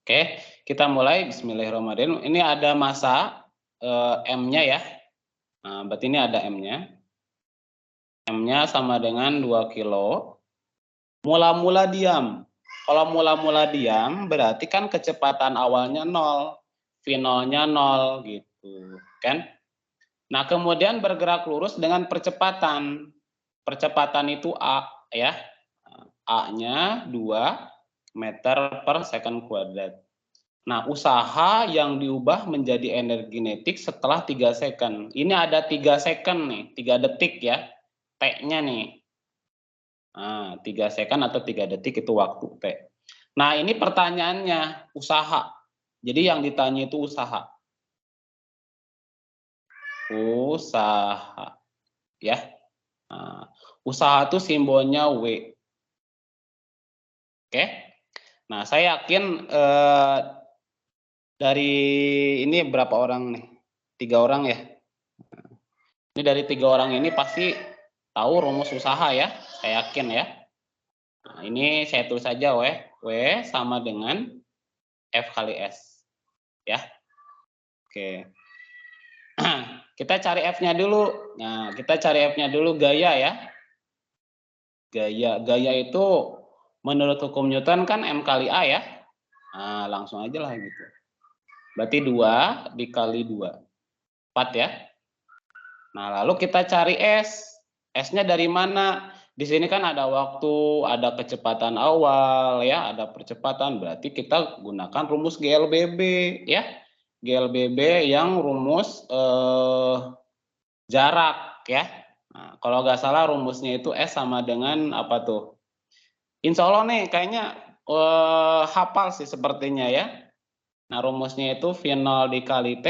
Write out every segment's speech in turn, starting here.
Oke, kita mulai. Bismillahirrahmanirrahim. Ini ada massa M-nya ya. Nah, berarti ini ada M-nya. M-nya sama dengan 2 kilo. Mula-mula diam. Kalau mula-mula diam, berarti kan kecepatan awalnya 0. V0-nya 0 gitu, kan? Nah, kemudian bergerak lurus dengan percepatan. Percepatan itu A ya. A-nya 2 meter per second kuadrat. Nah, usaha yang diubah menjadi energi kinetik setelah 3 second. Ini ada 3 second nih, 3 detik ya. T-nya nih. Nah, 3 second atau 3 detik itu waktu T. Nah, ini pertanyaannya, usaha. Jadi yang ditanya itu usaha. Usaha. Ya. Nah, usaha itu simbolnya W. Oke. Nah, saya yakin dari ini berapa orang nih? 3 orang ya. Ini dari 3 orang ini pasti tahu rumus usaha ya, saya yakin ya. Nah, ini saya tulis saja W sama dengan F kali S. Ya. Oke. Kita cari F-nya dulu. Nah, kita cari F-nya dulu, gaya ya. Gaya itu menurut hukum Newton kan M kali A ya. Nah, langsung aja lah gitu. Berarti 2 dikali 2. 4 ya. Nah, lalu kita cari S. S-nya dari mana? Di sini kan ada waktu, ada kecepatan awal ya, ada percepatan. Berarti kita gunakan rumus GLBB ya. GLBB yang rumus jarak ya. Nah, kalau nggak salah rumusnya itu S sama dengan apa tuh? Insya Allah nih kayaknya hafal sih sepertinya ya. Nah, rumusnya itu V0 dikali T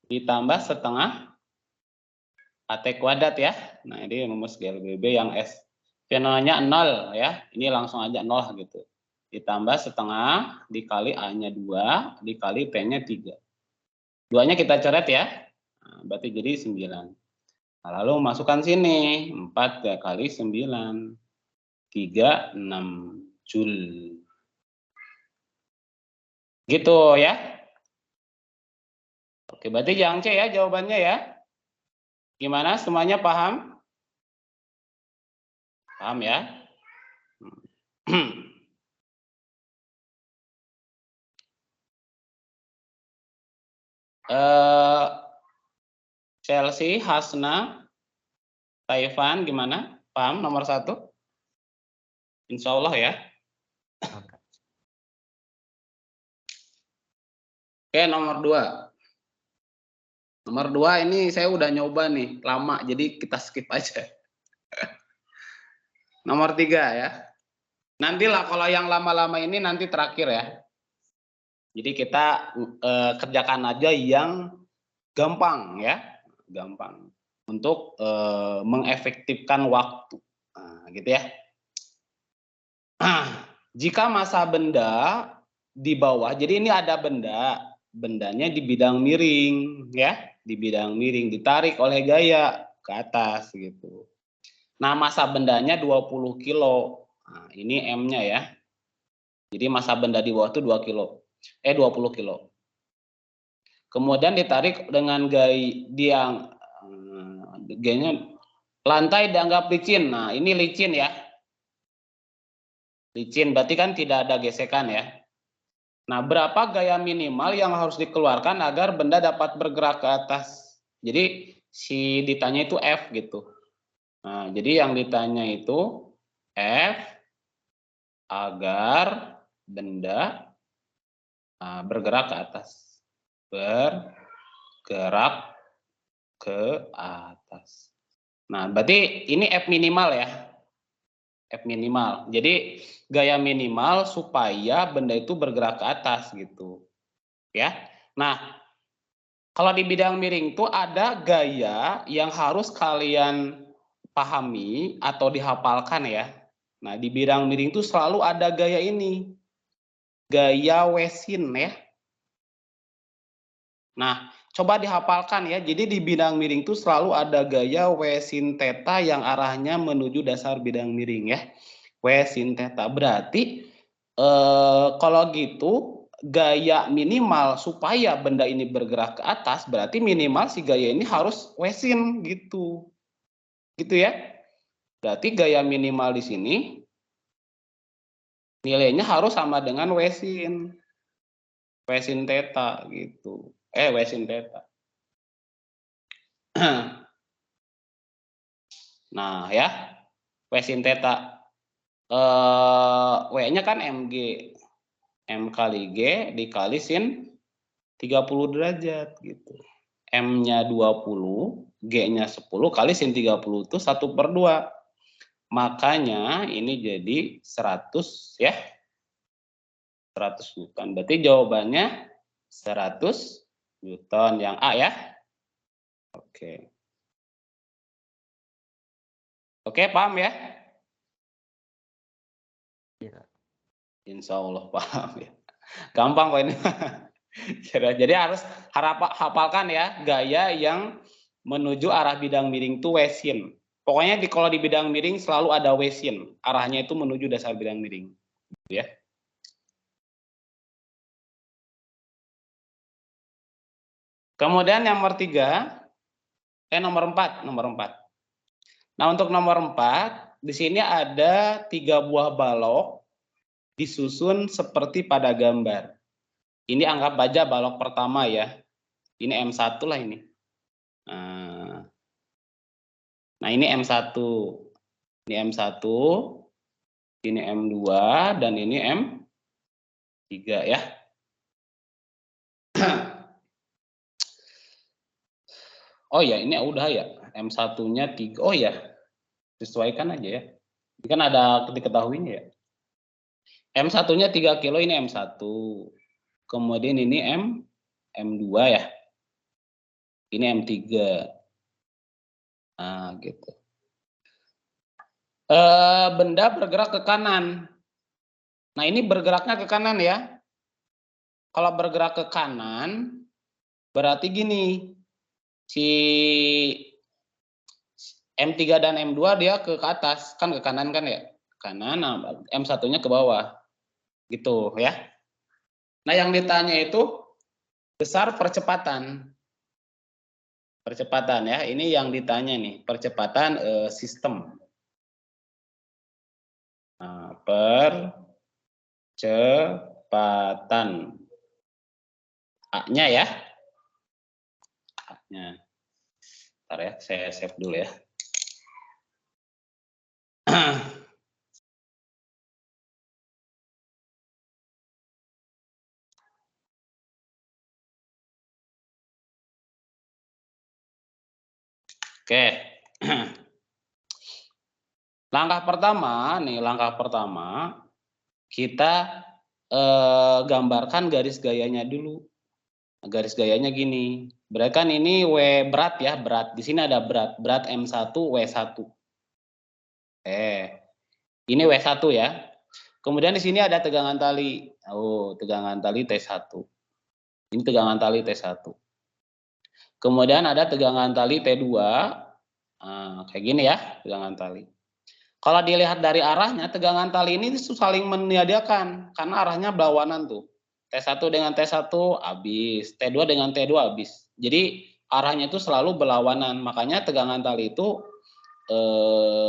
ditambah setengah AT kuadrat ya. Nah, ini rumus GLBB yang S. V0-nya 0 ya. Ini langsung aja 0 gitu. Ditambah setengah dikali A-nya 2 dikali T-nya 3. 2-nya kita coret ya. Nah, berarti jadi 9. Nah, lalu masukkan sini. 4 kali 9. 36 Joule. Gitu ya. Oke, berarti yang C ya jawabannya ya. Gimana, semuanya paham? Paham ya? Chelsea, Hasna, Taifan gimana? Paham nomor 1? Insya Allah ya. Oke, nomor 2. Nomor 2 ini saya udah nyoba nih, lama, jadi kita skip aja. Nomor 3 ya. Nantilah kalau yang lama-lama ini nanti terakhir ya. Jadi kita kerjakan aja yang gampang ya. Gampang. Untuk mengefektifkan waktu. Nah, gitu ya. Jika massa benda di bawah, jadi ini ada bendanya di bidang miring ya, di bidang miring ditarik oleh gaya ke atas gitu. Nah, massa bendanya 20 kilo. Nah, ini M-nya ya. Jadi massa benda di bawah itu 20 kilo. Kemudian ditarik dengan gayanya lantai dianggap licin. Nah, ini licin ya. Licin berarti kan tidak ada gesekan ya. Nah, berapa gaya minimal yang harus dikeluarkan agar benda dapat bergerak ke atas? Jadi si ditanya itu F gitu. Nah, jadi yang ditanya itu F agar benda bergerak ke atas. Bergerak ke atas. Nah, berarti ini F minimal ya. F minimal. Jadi gaya minimal supaya benda itu bergerak ke atas gitu. Ya. Nah, kalau di bidang miring itu ada gaya yang harus kalian pahami atau dihafalkan ya. Nah, di bidang miring itu selalu ada gaya ini. Gaya Westin ya. Nah, coba dihafalkan ya. Jadi di bidang miring itu selalu ada gaya W sin theta yang arahnya menuju dasar bidang miring ya. W sin theta. Berarti kalau gitu gaya minimal supaya benda ini bergerak ke atas, berarti minimal si gaya ini harus W-sin gitu. Gitu ya. Berarti gaya minimal di sini nilainya harus sama dengan W-sin. W-sin theta gitu. W-sin theta. Nah, ya. W-sin theta. W-nya kan mg. M kali G dikali sin 30 derajat gitu. M-nya 20, G-nya 10 kali sin 30 itu 1/2. Makanya ini jadi 100 ya. 100 Newton. Berarti jawabannya 100 Newton yang A ya. Oke. Oke, paham ya? Ya. Insya Allah paham ya. Gampang kok ini. Jadi harus hafalkan ya gaya yang menuju arah bidang miring itu W-sin. Pokoknya kalau di bidang miring selalu ada W-sin. Arahnya itu menuju dasar bidang miring. Gitu ya. Kemudian yang nomor 3, nomor 4. Nah, untuk nomor 4, di sini ada 3 buah balok disusun seperti pada gambar. Ini anggap aja balok pertama ya. Ini M1 lah ini. Nah, ini M1. Ini M1, ini M2, dan ini M3 ya. Oh ya, ini udah ya. M1-nya 3. Oh ya, sesuaikan aja ya. Ini kan ada diketahuinya ya. M1-nya 3 kilo, ini M1. Kemudian ini M2 ya. Ini M3. Nah, gitu. Benda bergerak ke kanan. Nah, ini bergeraknya ke kanan ya. Kalau bergerak ke kanan, berarti gini. Si M3 dan M2 dia ke atas, kan ke kanan kan ya? Kanan, nah, M1-nya ke bawah. Gitu ya. Nah, yang ditanya itu besar percepatan. Percepatan ya, ini yang ditanya nih, percepatan sistem. Nah, percepatan. A-nya ya. A-nya. Bentar ya, saya save dulu ya. Oke. Langkah pertama kita gambarkan garis gayanya dulu. Garis gayanya gini. Berarti kan ini W berat ya, berat. Di sini ada berat. Berat M1 W1. Ini W1 ya. Kemudian di sini ada tegangan tali. Oh, tegangan tali T1. Ini tegangan tali T1. Kemudian ada tegangan tali T2. Nah, kayak gini ya, tegangan tali. Kalau dilihat dari arahnya, tegangan tali ini saling meniadakan karena arahnya berlawanan tuh. T1 dengan T1 habis, T2 dengan T2 habis. Jadi arahnya itu selalu berlawanan. Makanya tegangan tali itu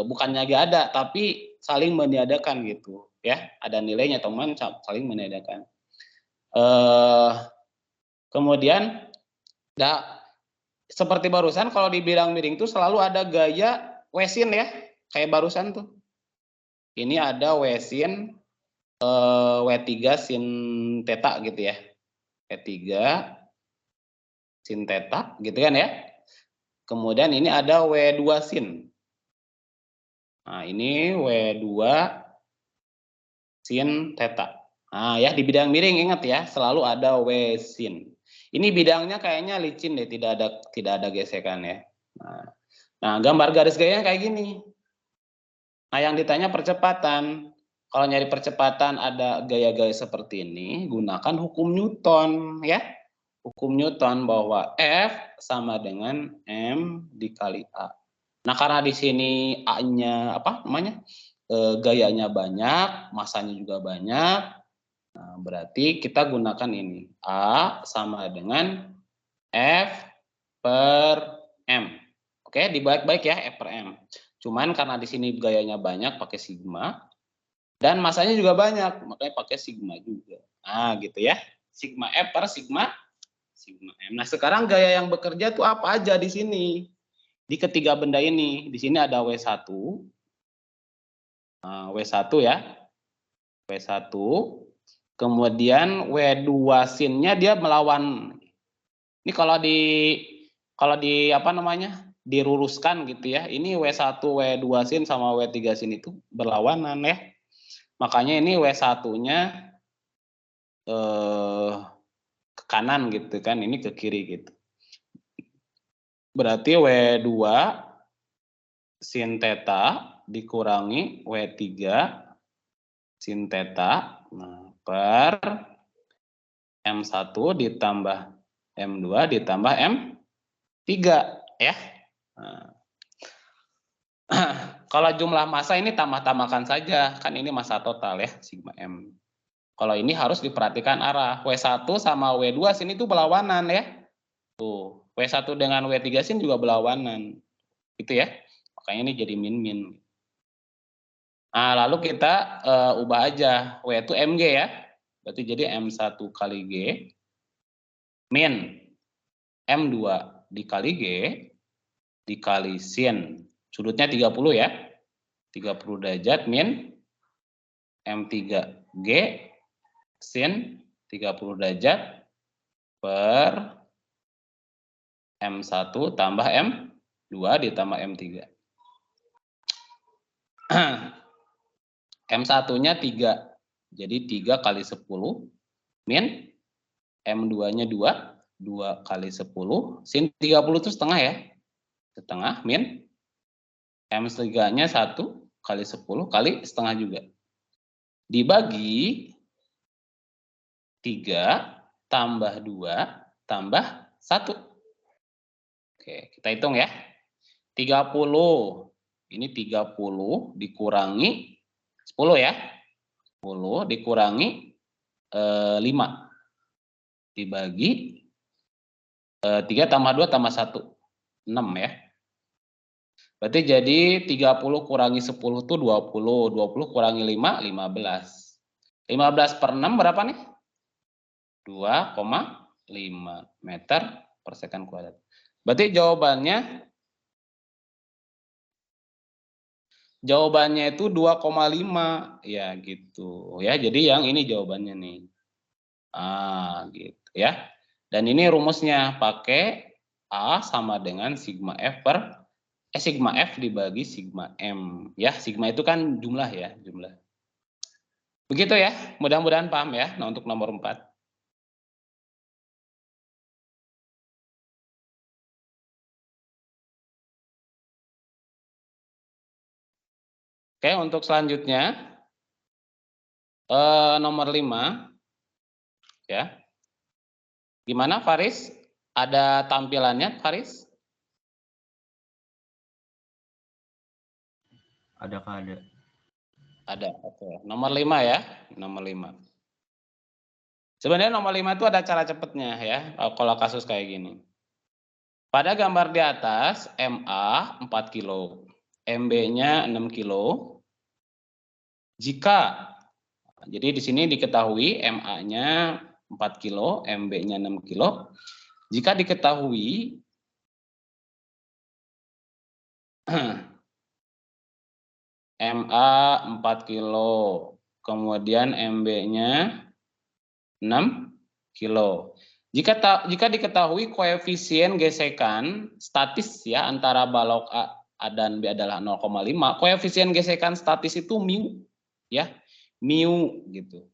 bukannya gak ada, tapi saling meniadakan gitu ya. Ada nilainya teman, saling meniadakan. Kemudian seperti barusan kalau di bidang miring itu selalu ada gaya W-sin ya, kayak barusan tuh. Ini ada W-sin W3 sin theta gitu ya. W3 sin theta gitu kan ya. Kemudian ini ada W2 sin. Nah, ini W2 sin theta. Nah, ya di bidang miring ingat ya, selalu ada W sin. Ini bidangnya kayaknya licin deh, tidak ada gesekan ya. Nah, gambar garis gayanya kayak gini. Nah, yang ditanya percepatan. Kalau nyari percepatan ada gaya-gaya seperti ini, gunakan hukum Newton ya. Hukum Newton bahwa F sama dengan M dikali A. Nah, karena di sini A-nya gayanya banyak, masanya juga banyak. Nah, berarti kita gunakan ini. A sama dengan F per M. Oke, dibalik-balik ya, F per M. Cuman karena di sini gayanya banyak pakai sigma. Dan masanya juga banyak, makanya pakai sigma juga. Nah, gitu ya. Sigma F per sigma M. Nah, sekarang gaya yang bekerja tuh apa aja di sini? Di ketiga benda ini. Di sini ada W1. Nah, W1 ya. W1. Kemudian W2 sinnya dia melawan. Ini kalau di apa namanya? Diruruskan gitu ya. Ini W1, W2 sin sama W3 sin itu berlawanan ya. Makanya ini W1-nya ke kanan gitu kan, ini ke kiri gitu. Berarti W2 sin theta dikurangi W3 sin theta, nah, per M1 ditambah M2 ditambah M3 ya. Nah. Kalau jumlah massa ini tambah-tambahkan saja, kan ini massa total ya, sigma M. Kalau ini harus diperhatikan arah. W1 sama W2 sini tuh berlawanan ya. Tuh, W1 dengan W3 sin juga berlawanan. Gitu ya. Makanya ini jadi min-min. Nah, lalu kita ubah aja. W itu Mg ya. Berarti jadi M1 kali G min M2 dikali G dikali sin. Sudutnya 30 ya. 30 derajat min M3G sin 30 derajat per M1 tambah M2 ditambah M3. M1-nya 3. Jadi 3 kali 10 min M2-nya 2. 2 kali 10 sin 30 itu setengah ya. Setengah min M3-nya 1 kali 10 kali setengah juga. Dibagi 3 tambah 2 tambah 1. Oke, kita hitung ya. 30. Ini 30 dikurangi 10 ya. 10 dikurangi 5. Dibagi 3 tambah 2 tambah 1. 6 ya. Berarti jadi 30 kurangi 10 itu 20. 20 kurangi 5, 15. 15 per 6 berapa nih? 2,5 meter per second kuadrat. Berarti jawabannya itu 2,5 ya gitu ya. Jadi yang ini jawabannya nih. Gitu ya. Dan ini rumusnya pakai A sama dengan sigma F dibagi sigma M ya. Sigma itu kan jumlah ya, jumlah. Begitu ya. Mudah-mudahan paham ya. Nah, untuk nomor 4. Oke, untuk selanjutnya nomor 5 ya. Gimana Faris? Ada tampilannya Faris? Ada Kak, ada. Ada. Oke. Nomor 5 ya. Nomor 5. Sebenarnya nomor 5 itu ada cara cepatnya ya. Kalau kasus kayak gini. Pada gambar di atas MA 4 kilo. MB-nya 6 kilo. Jadi di sini diketahui MA-nya 4 kilo, MB-nya 6 kilo. Jika diketahui MA 4 kilo, kemudian MB-nya 6 kilo. Jika diketahui koefisien gesekan statis ya antara balok A dan B adalah 0,5, koefisien gesekan statis itu mu ya. Mu gitu.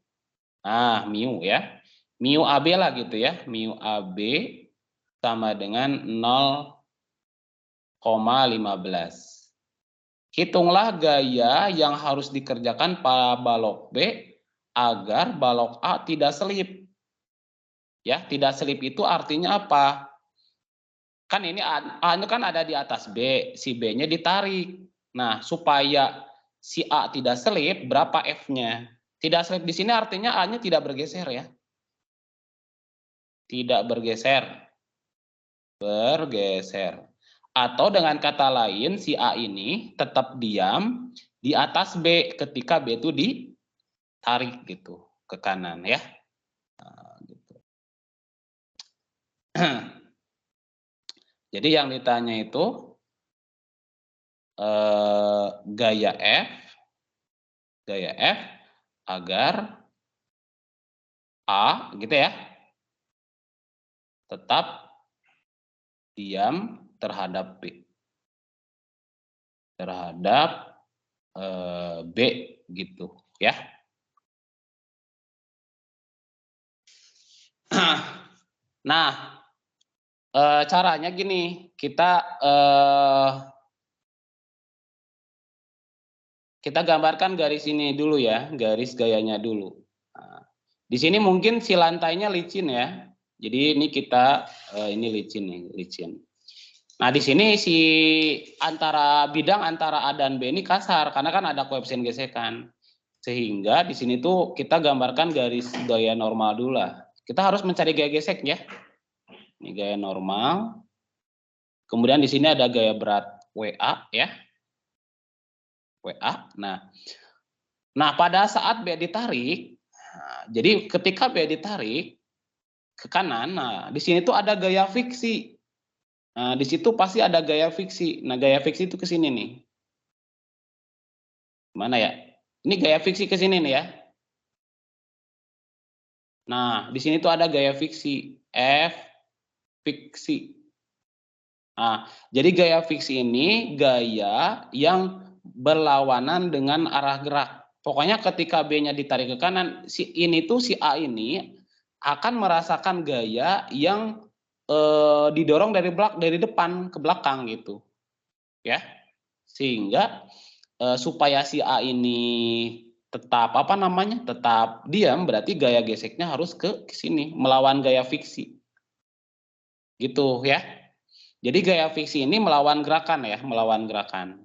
Nah, mu ya. Mu AB lah gitu ya. Mu AB sama dengan 0,15. Hitunglah gaya yang harus dikerjakan pada balok B agar balok A tidak selip. Ya, tidak selip itu artinya apa? Kan ini A-nya kan ada di atas B, si B-nya ditarik. Nah, supaya si A tidak selip, berapa F-nya? Tidak slip di sini artinya A-nya tidak bergeser ya. Tidak bergeser. Bergeser. Atau dengan kata lain, si A ini tetap diam di atas B ketika B itu ditarik gitu ke kanan ya. Nah, gitu. Jadi yang ditanya itu gaya F agar A gitu ya tetap diam terhadap B. Terhadap B gitu ya. Nah, caranya gini, kita gambarkan garis ini dulu ya, garis gayanya dulu. Nah, di sini mungkin si lantainya licin ya. Jadi ini kita ini licin nih, licin. Nah, di sini si bidang antara A dan B ini kasar karena kan ada koefisien gesekan. Sehingga di sini tuh kita gambarkan garis gaya normal dulu lah. Kita harus mencari gaya gesek ya. Ini gaya normal. Kemudian di sini ada gaya berat WA ya. WA. Nah, pada saat B ditarik, jadi ketika B ditarik ke kanan, nah di sini tuh ada gaya fiksi. Nah, di situ pasti ada gaya fiksi. Nah, gaya fiksi itu ke sini nih. Mana ya? Ini gaya fiksi ke sini nih ya. Nah, di sini tuh ada gaya fiksi, F fiksi. Nah, jadi gaya fiksi ini gaya yang berlawanan dengan arah gerak. Pokoknya ketika B-nya ditarik ke kanan, si A ini akan merasakan gaya yang didorong dari depan ke belakang gitu. Ya. Sehingga supaya si A ini tetap tetap diam, berarti gaya geseknya harus ke sini, melawan gaya fiksi. Gitu ya. Jadi gaya fiksi ini melawan gerakan ya, melawan gerakan.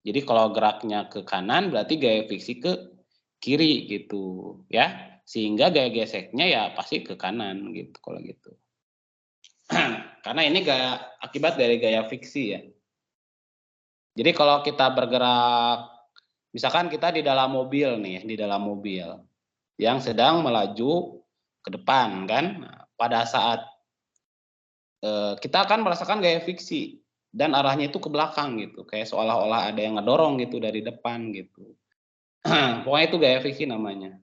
Jadi kalau geraknya ke kanan berarti gaya fiksi ke kiri gitu ya. Sehingga gaya geseknya ya pasti ke kanan gitu kalau gitu. Karena ini akibat dari gaya fiksi ya. Jadi kalau kita bergerak, misalkan kita di dalam mobil nih, di dalam mobil yang sedang melaju ke depan kan, nah, pada saat kita akan merasakan gaya fiksi dan arahnya itu ke belakang gitu, kayak seolah-olah ada yang ngedorong gitu dari depan gitu. Pokoknya itu gaya fiksi namanya.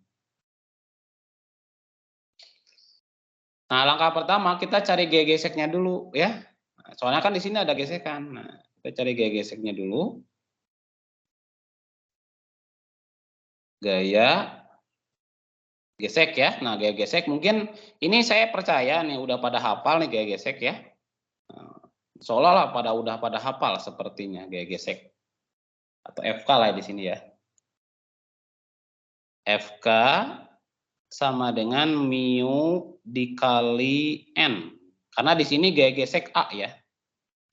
Nah, langkah pertama kita cari gaya geseknya dulu ya. Soalnya kan di sini ada gesekan. Nah, kita cari gaya geseknya dulu. Gaya gesek ya. Nah, gaya gesek mungkin ini saya percaya nih udah pada hafal nih gaya gesek ya. Seolah-olah udah pada hafal sepertinya gaya gesek. Atau FK lah di sini ya. FK sama dengan mu dikali N. Karena di sini gaya gesek A ya.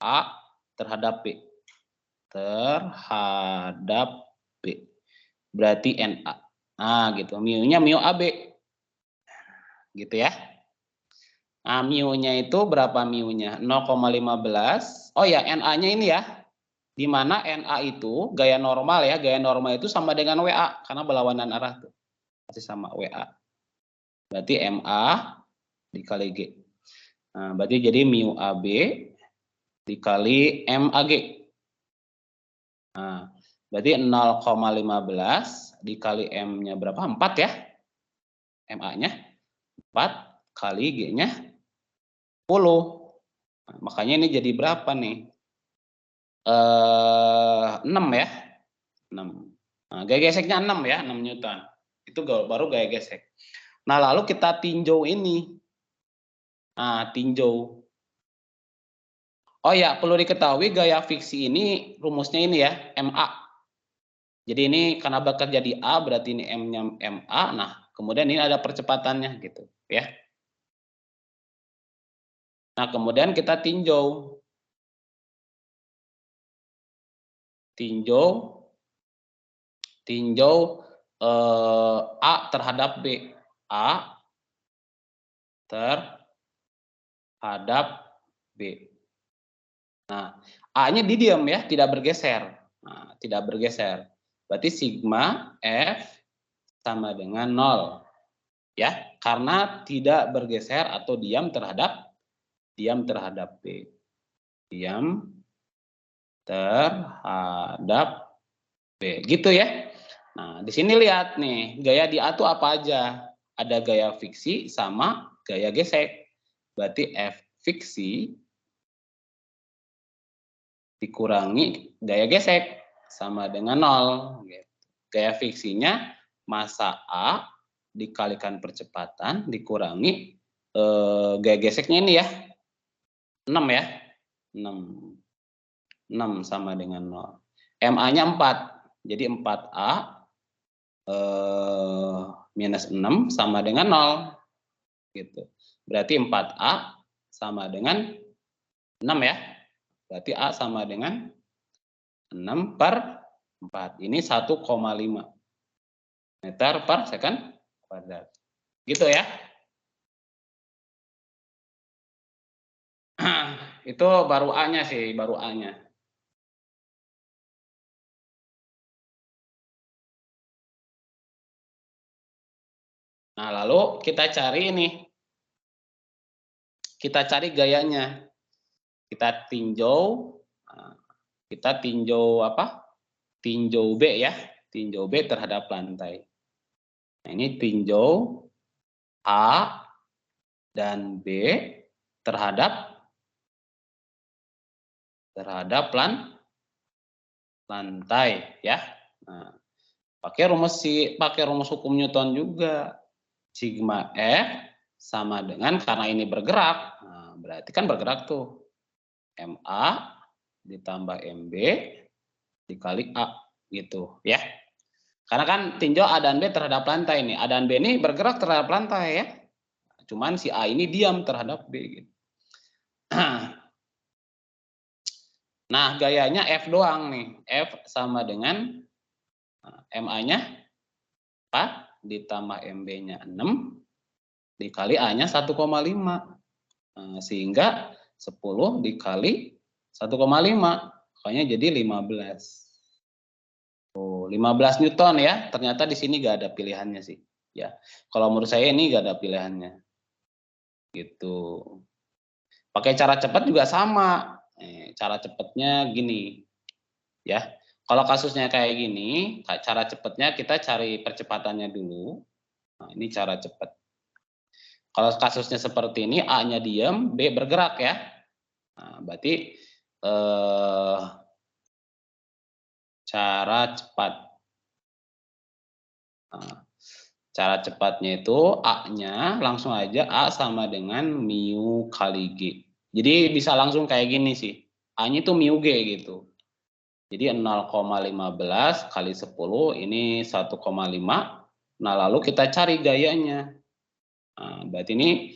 A terhadap B. Terhadap B. Berarti NA. Nah, gitu. Mu-nya mu AB. Gitu ya. Nah, mu-nya itu berapa mu-nya? 0,15. Oh ya, NA-nya ini ya. Di mana NA itu gaya normal ya. Gaya normal itu sama dengan WA. Karena berlawanan arah tuh. Masih sama WA. Berarti MA dikali G. Nah, berarti jadi mu AB dikali MAG. Nah, berarti 0,15 dikali M-nya berapa? 4 ya. MA-nya 4 kali G-nya 10. Nah, makanya ini jadi berapa nih? 6 ya. 6. Nah, gaya geseknya 6 ya, 6 Newton. Itu baru gaya gesek. Nah, lalu kita tinjau ini. Nah, tinjau. Oh ya, perlu diketahui gaya fiksi ini rumusnya ini ya, MA. Jadi ini karena bekerja di A berarti ini M-nya MA. Nah, kemudian ini ada percepatannya gitu ya. Nah, kemudian kita tinjau. Tinjau A terhadap B. A terhadap B. Nah, A-nya didiam ya, tidak bergeser. Nah, tidak bergeser. Berarti sigma F sama dengan 0. Ya, karena tidak bergeser atau diam terhadap B. Diam terhadap B. Gitu ya. Nah, di sini lihat nih, gaya di A itu apa aja? Ada gaya fiksi sama gaya gesek. Berarti F fiksi dikurangi gaya gesek sama dengan 0. Gaya fiksinya massa A dikalikan percepatan dikurangi gaya geseknya ini ya. 6 ya. 6 sama dengan 0. MA-nya 4. Jadi 4A minus 6 sama dengan 0. Gitu. Berarti 4A sama dengan 6 ya. Berarti A sama dengan 6 per 4. Ini 1,5 meter per second kuadrat. Gitu ya. Itu baru A-nya sih, baru A-nya. Nah, lalu kita cari ini. Kita cari gayanya. Kita tinjau apa? Tinjau B ya. Tinjau B terhadap lantai. Nah, ini tinjau A dan B terhadap lantai ya. Nah, pakai rumus hukum Newton juga. Sigma F sama dengan, karena ini bergerak, nah, berarti kan bergerak tuh. MA ditambah MB dikali A gitu ya. Karena kan tinjau A dan B terhadap lantai nih. A dan B ini bergerak terhadap lantai ya. Cuman si A ini diam terhadap B gitu. Nah, gayanya F doang nih. F sama dengan MA-nya 4 ditambah MB-nya 6 dikali A-nya 1,5. Sehingga 10 dikali 1,5. Makanya jadi 15. Oh, 15 Newton ya. Ternyata di sini gak ada pilihannya sih. Ya, kalau menurut saya ini gak ada pilihannya. Gitu. Pakai cara cepat juga sama. Cara cepatnya gini. Ya. Kalau kasusnya kayak gini, cara cepatnya kita cari percepatannya dulu. Nah, ini cara cepat. Kalau kasusnya seperti ini, A-nya diam, B bergerak ya. Nah, berarti cara cepat. Nah, cara cepatnya itu A-nya langsung aja A sama dengan mu kali G. Jadi bisa langsung kayak gini sih. A-nya itu mu G gitu. Jadi 0,15 kali 10 ini 1,5. Nah, lalu kita cari gayanya. Nah, berarti ini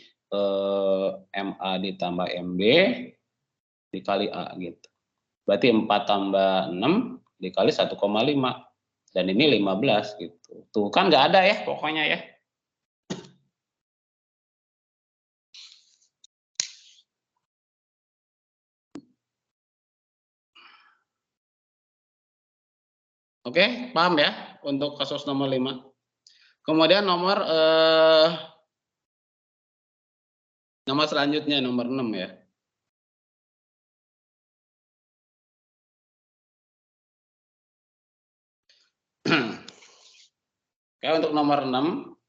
MA ditambah MB dikali A gitu. Berarti 4 tambah 6 dikali 1,5. Dan ini 15 gitu. Tuh kan nggak ada ya pokoknya ya. Oke, paham ya untuk kasus nomor 5. Kemudian nomor selanjutnya nomor 6 ya. Oke, untuk nomor 6,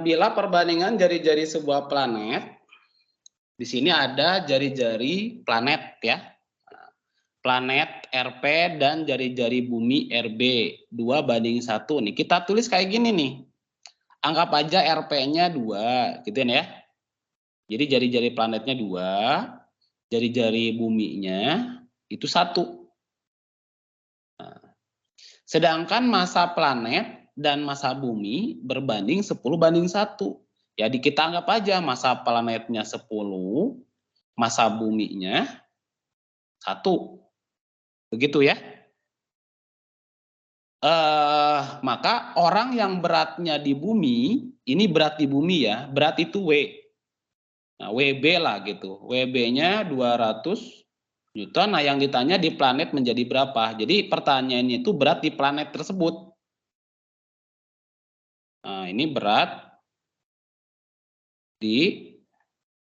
bila perbandingan jari-jari sebuah planet, di sini ada jari-jari planet ya. Planet RP dan jari-jari bumi RB 2:1 nih. Kita tulis kayak gini nih. Anggap aja RP-nya 2, gitu ya. Jadi jari-jari planetnya 2, jari-jari buminya itu 1. Nah, sedangkan massa planet dan massa bumi berbanding 10:1. Jadi kita anggap aja massa planetnya 10, massa buminya 1. Begitu ya. Maka orang yang beratnya di bumi, ini berat di bumi ya, berat itu W. Nah, WB lah gitu. WB-nya 200 Newton. Nah, yang ditanya di planet menjadi berapa? Jadi pertanyaannya itu berat di planet tersebut. Nah, ini berat di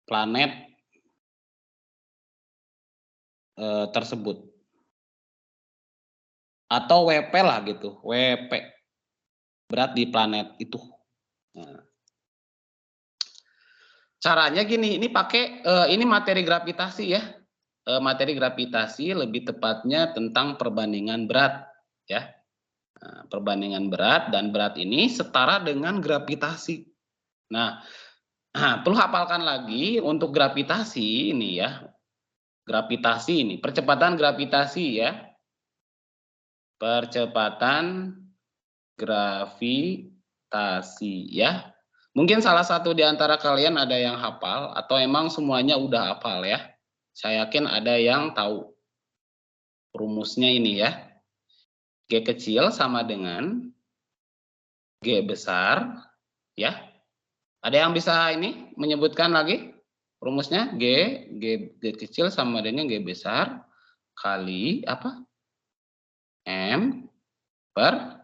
planet tersebut. Atau WP lah gitu, WP. Berat di planet itu. Nah. Caranya gini, ini pakai ini materi gravitasi ya. Materi gravitasi lebih tepatnya tentang perbandingan berat ya. Nah, perbandingan berat dan berat ini setara dengan gravitasi. Nah, perlu hafalkan lagi untuk gravitasi ini ya. Gravitasi ini, percepatan gravitasi ya. Percepatan gravitasi ya. Mungkin salah satu di antara kalian ada yang hafal atau emang semuanya udah hafal ya. Saya yakin ada yang tahu rumusnya ini ya. G kecil sama dengan G besar ya. Ada yang bisa ini menyebutkan lagi rumusnya? G kecil sama dengan G besar kali apa? M per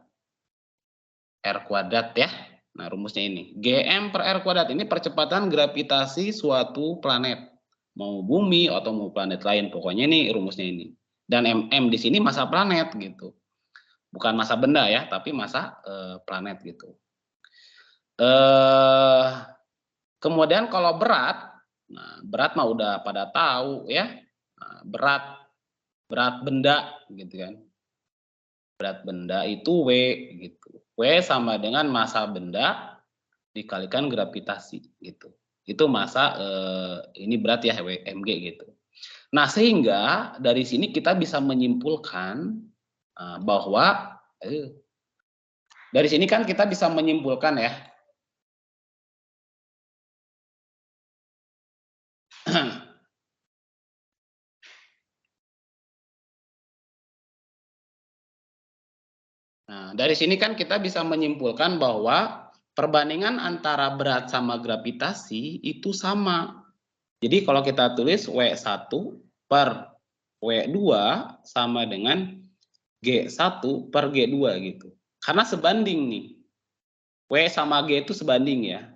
R kuadrat ya. Nah, rumusnya ini. Gm per R kuadrat ini percepatan gravitasi suatu planet. Mau bumi atau mau planet lain. Pokoknya ini rumusnya ini. Dan mm di sini massa planet gitu. Bukan massa benda ya, tapi massa planet gitu. Kemudian kalau berat, nah berat mah udah pada tahu ya. Nah, berat benda gitu kan. Berat benda itu W gitu. W sama dengan massa benda dikalikan gravitasi gitu. Itu massa ini berat ya mg gitu. Nah, sehingga dari sini kita bisa menyimpulkan bahwa dari sini kan kita bisa menyimpulkan ya. Nah, dari sini kan kita bisa menyimpulkan bahwa perbandingan antara berat sama gravitasi itu sama. Jadi kalau kita tulis W1 per W2 sama dengan G1 per G2 gitu. Karena sebanding nih. W sama G itu sebanding ya.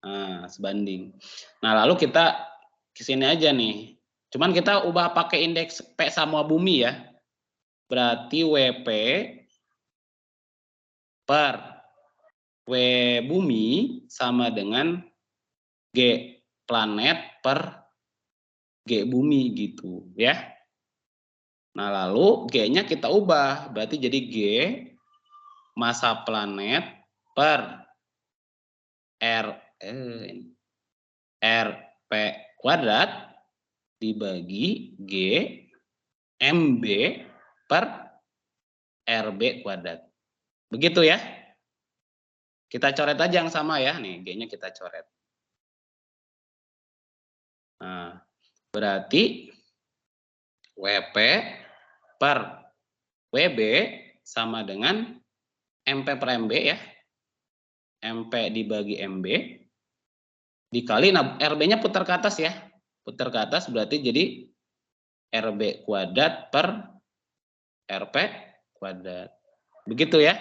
Nah, sebanding. Nah, lalu kita ke sini aja nih. Cuman kita ubah pakai indeks P sama bumi ya. Berarti WP per W bumi sama dengan G planet per G bumi gitu ya. Nah, lalu G-nya kita ubah. Berarti jadi G massa planet per RP kuadrat dibagi G MB per RB kuadrat. Begitu ya. Kita coret aja yang sama ya. Nih, G-nya kita coret. Nah, berarti WP per WB sama dengan MP per MB ya. MP dibagi MB dikali, nah RB-nya putar ke atas ya. Putar ke atas berarti jadi RB kuadrat per RP kuadrat. Begitu ya.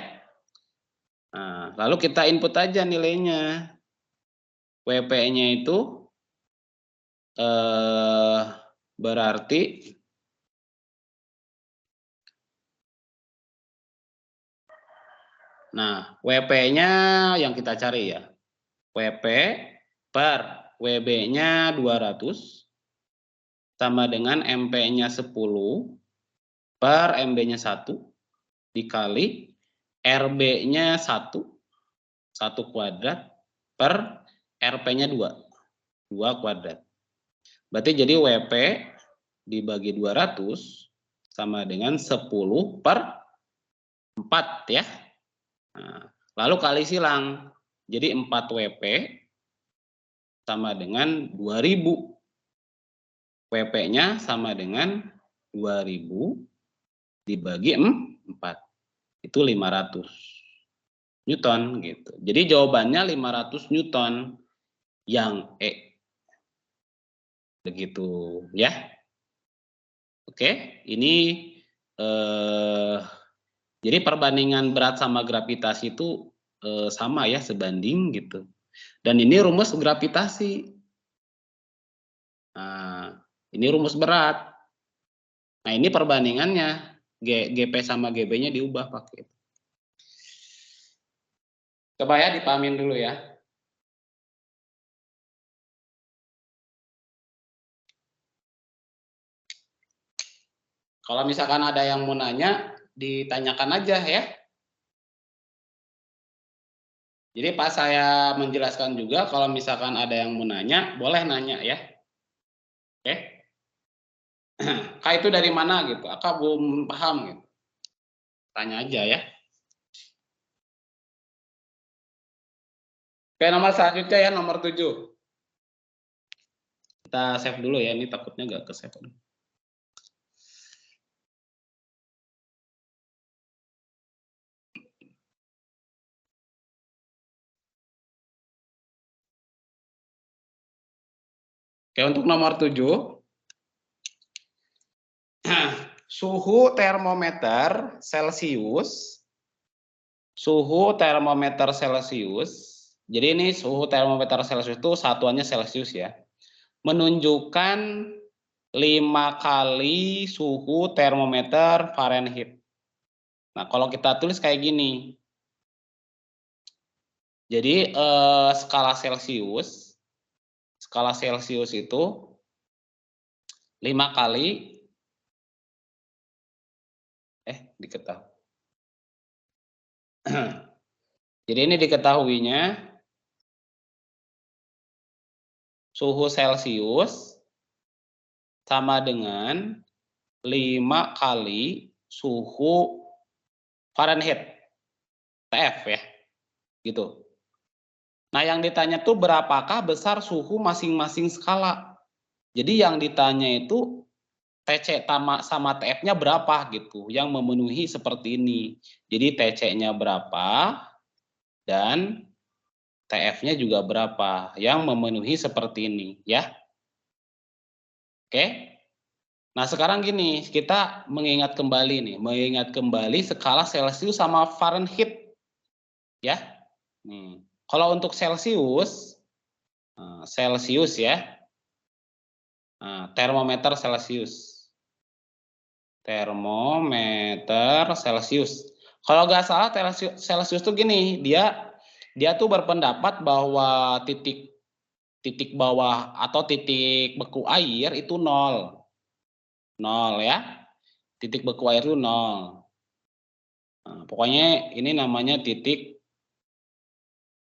Nah, lalu kita input aja nilainya. WP-nya itu berarti nah, WP-nya yang kita cari ya. WP per WB-nya 200 sama dengan MP-nya 10 per MB-nya 1 dikali RB-nya 1 kuadrat per RP-nya 2 kuadrat. Berarti jadi WP dibagi 200 sama dengan 10 per 4 ya. Nah, lalu kali silang. Jadi 4 WP sama dengan 2000. WP-nya sama dengan 2000 dibagi 4. Itu 500 Newton gitu. Jadi jawabannya 500 Newton yang E. Begitu ya. Oke, ini jadi perbandingan berat sama gravitasi itu sama ya, sebanding gitu. Dan ini rumus gravitasi. Nah, ini rumus berat. Nah, ini perbandingannya. GP sama GB-nya diubah pakai. Coba ya dipahamin dulu ya. Kalau misalkan ada yang mau nanya, ditanyakan aja ya. Jadi pas saya menjelaskan juga, kalau misalkan ada yang mau nanya, boleh nanya ya. Oke. Kak itu dari mana gitu? Akak belum paham gitu. Tanya aja ya. Oke, nomor selanjutnya ya, nomor 7. Kita save dulu ya, ini takutnya nggak ke save. Oke, untuk nomor 7. Suhu termometer Celcius. Jadi ini suhu termometer Celcius itu satuannya Celcius ya. Menunjukkan 5 kali suhu termometer Fahrenheit. Nah, kalau kita tulis kayak gini. Jadi skala Celcius itu 5 kali diketahui. Jadi ini diketahuinya suhu Celcius sama dengan 5 kali suhu Fahrenheit, TF ya, gitu. Nah, yang ditanya tuh berapakah besar suhu masing-masing skala. Jadi yang ditanya itu TC sama TF-nya berapa gitu, yang memenuhi seperti ini. Jadi TC-nya berapa dan TF-nya juga berapa, yang memenuhi seperti ini ya. Oke. Nah, sekarang gini, kita mengingat kembali skala Celcius sama Fahrenheit ya. Nih, kalau untuk Celcius ya, termometer Celcius. Kalau nggak salah Celcius tuh gini, dia tuh berpendapat bahwa titik bawah atau titik beku air itu 0 ya. Titik beku air itu 0. Nah, pokoknya ini namanya titik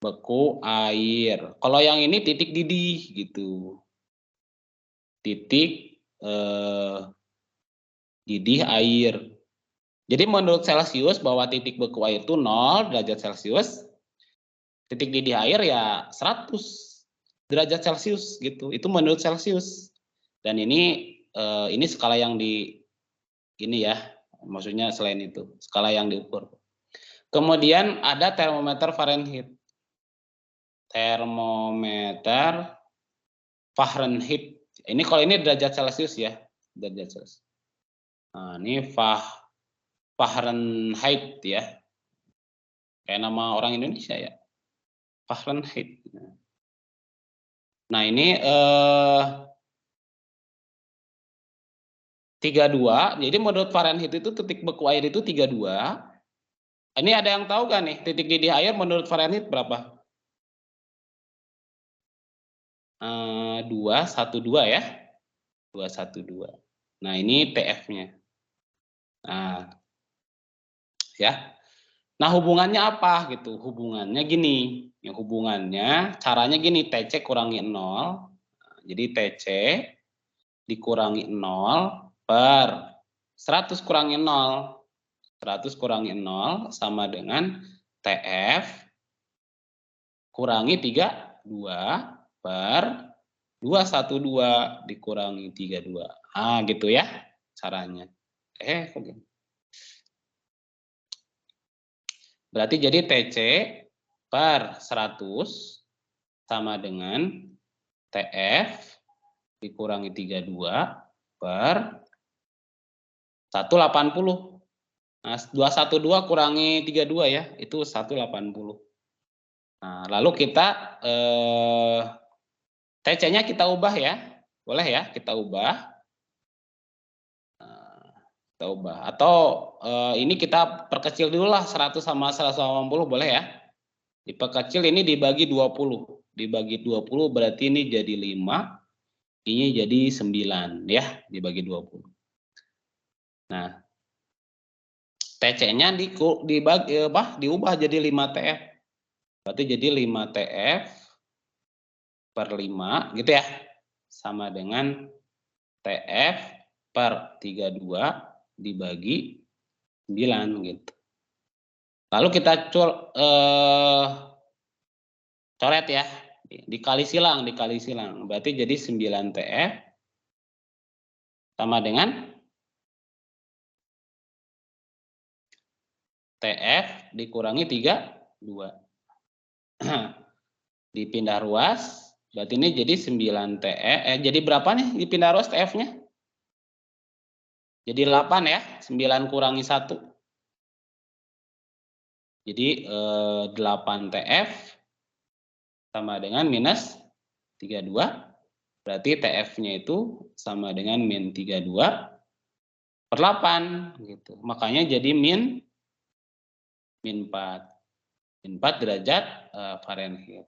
beku air. Kalau yang ini titik didih gitu. Titik didih air. Jadi menurut Celcius bahwa titik beku air itu 0 derajat Celcius. Titik didih air ya 100 derajat Celcius gitu. Itu menurut Celcius. Dan ini skala yang ini ya. Maksudnya selain itu, skala yang diukur. Kemudian ada termometer Fahrenheit. Ini kalau ini derajat Celcius ya, derajat Celcius. Nah, ini Fahrenheit ya. Kayak nama orang Indonesia ya. Fahrenheit. Nah, ini 32. Jadi menurut Fahrenheit itu titik beku air itu 32. Ini ada yang tahu gak nih titik didih air menurut Fahrenheit berapa? 212 ya. 212. Nah, ini TF-nya. Nah, ya. Nah, hubungannya apa gitu? Hubungannya gini. Yang hubungannya caranya gini, TC kurangi 0. Jadi TC dikurangi 0 per 100 kurangi 0. 100 kurangi 0 sama dengan TF kurangi 32 per 212 dikurangi 32. Ah, gitu ya caranya. Kok gini. Berarti jadi TC per 100 sama dengan TF dikurangi 32 per 180. Nah, 212 kurangi 32 ya, itu 180. Nah, lalu kita TC-nya kita ubah ya. Boleh ya, kita ubah. Kita ubah. Atau ini kita perkecil dulu lah, 100 sama 180 boleh ya. Diperkecil ini dibagi 20. Dibagi 20 berarti ini jadi 5. Ini jadi 9 ya, dibagi 20. Nah, TC-nya diubah jadi 5 TF. Berarti jadi 5 TF per 5 gitu ya. Sama dengan TF per 32 dibagi 9 gitu. Lalu kita coret ya. Dikali silang. Berarti jadi 9 TF sama dengan TF dikurangi 32. Dipindah ruas, berarti ini jadi 9 TF. Jadi berapa nih dipindah ruas TF-nya? Jadi 8 ya, 9 kurangi 1. Jadi 8 TF sama dengan minus 32. Berarti TF-nya itu sama dengan min 32 per 8 gitu. Makanya jadi min 4. Min 4 derajat Fahrenheit.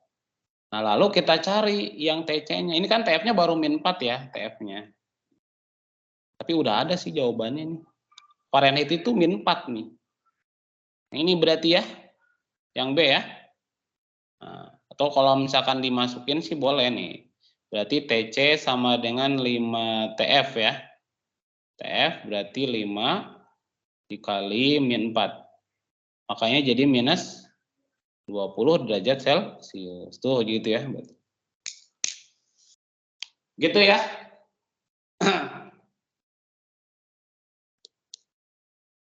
Nah, lalu kita cari yang TC-nya. Ini kan TF-nya baru min 4 ya, TF-nya. Tapi udah ada sih jawabannya nih. Fahrenheit itu min 4 nih. Ini berarti ya, yang B ya. Nah, atau kalau misalkan dimasukin sih boleh nih. Berarti TC sama dengan 5 TF ya. TF berarti 5 dikali min 4. Makanya jadi minus 20 derajat Celcius. Tuh gitu ya. Gitu ya.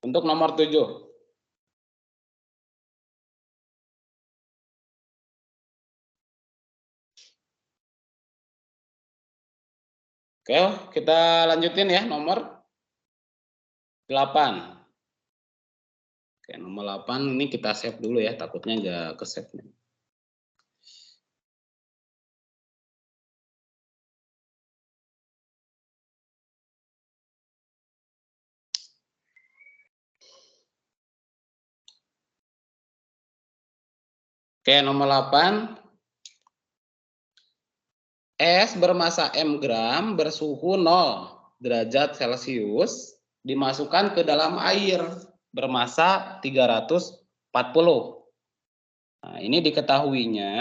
Untuk nomor 7. Oke, kita lanjutin ya nomor 8. Oke, nomor 8 ini kita save dulu ya, takutnya nggak ke-save nih. Oke, nomor 8. Es bermasa M gram bersuhu 0 derajat Celcius dimasukkan ke dalam air bermasa 340. Nah, ini diketahuinya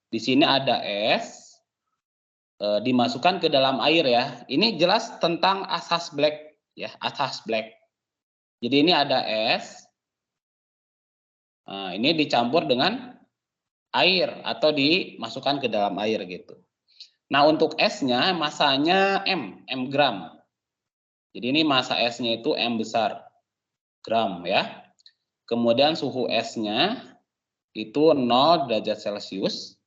di sini ada es dimasukkan ke dalam air ya. Ini jelas tentang asas Black ya, asas Black. Jadi ini ada es. Nah, ini dicampur dengan air atau dimasukkan ke dalam air gitu. Nah, untuk esnya masanya M gram. Jadi ini masa esnya itu M besar, gram ya. Kemudian suhu esnya itu 0 derajat Celcius.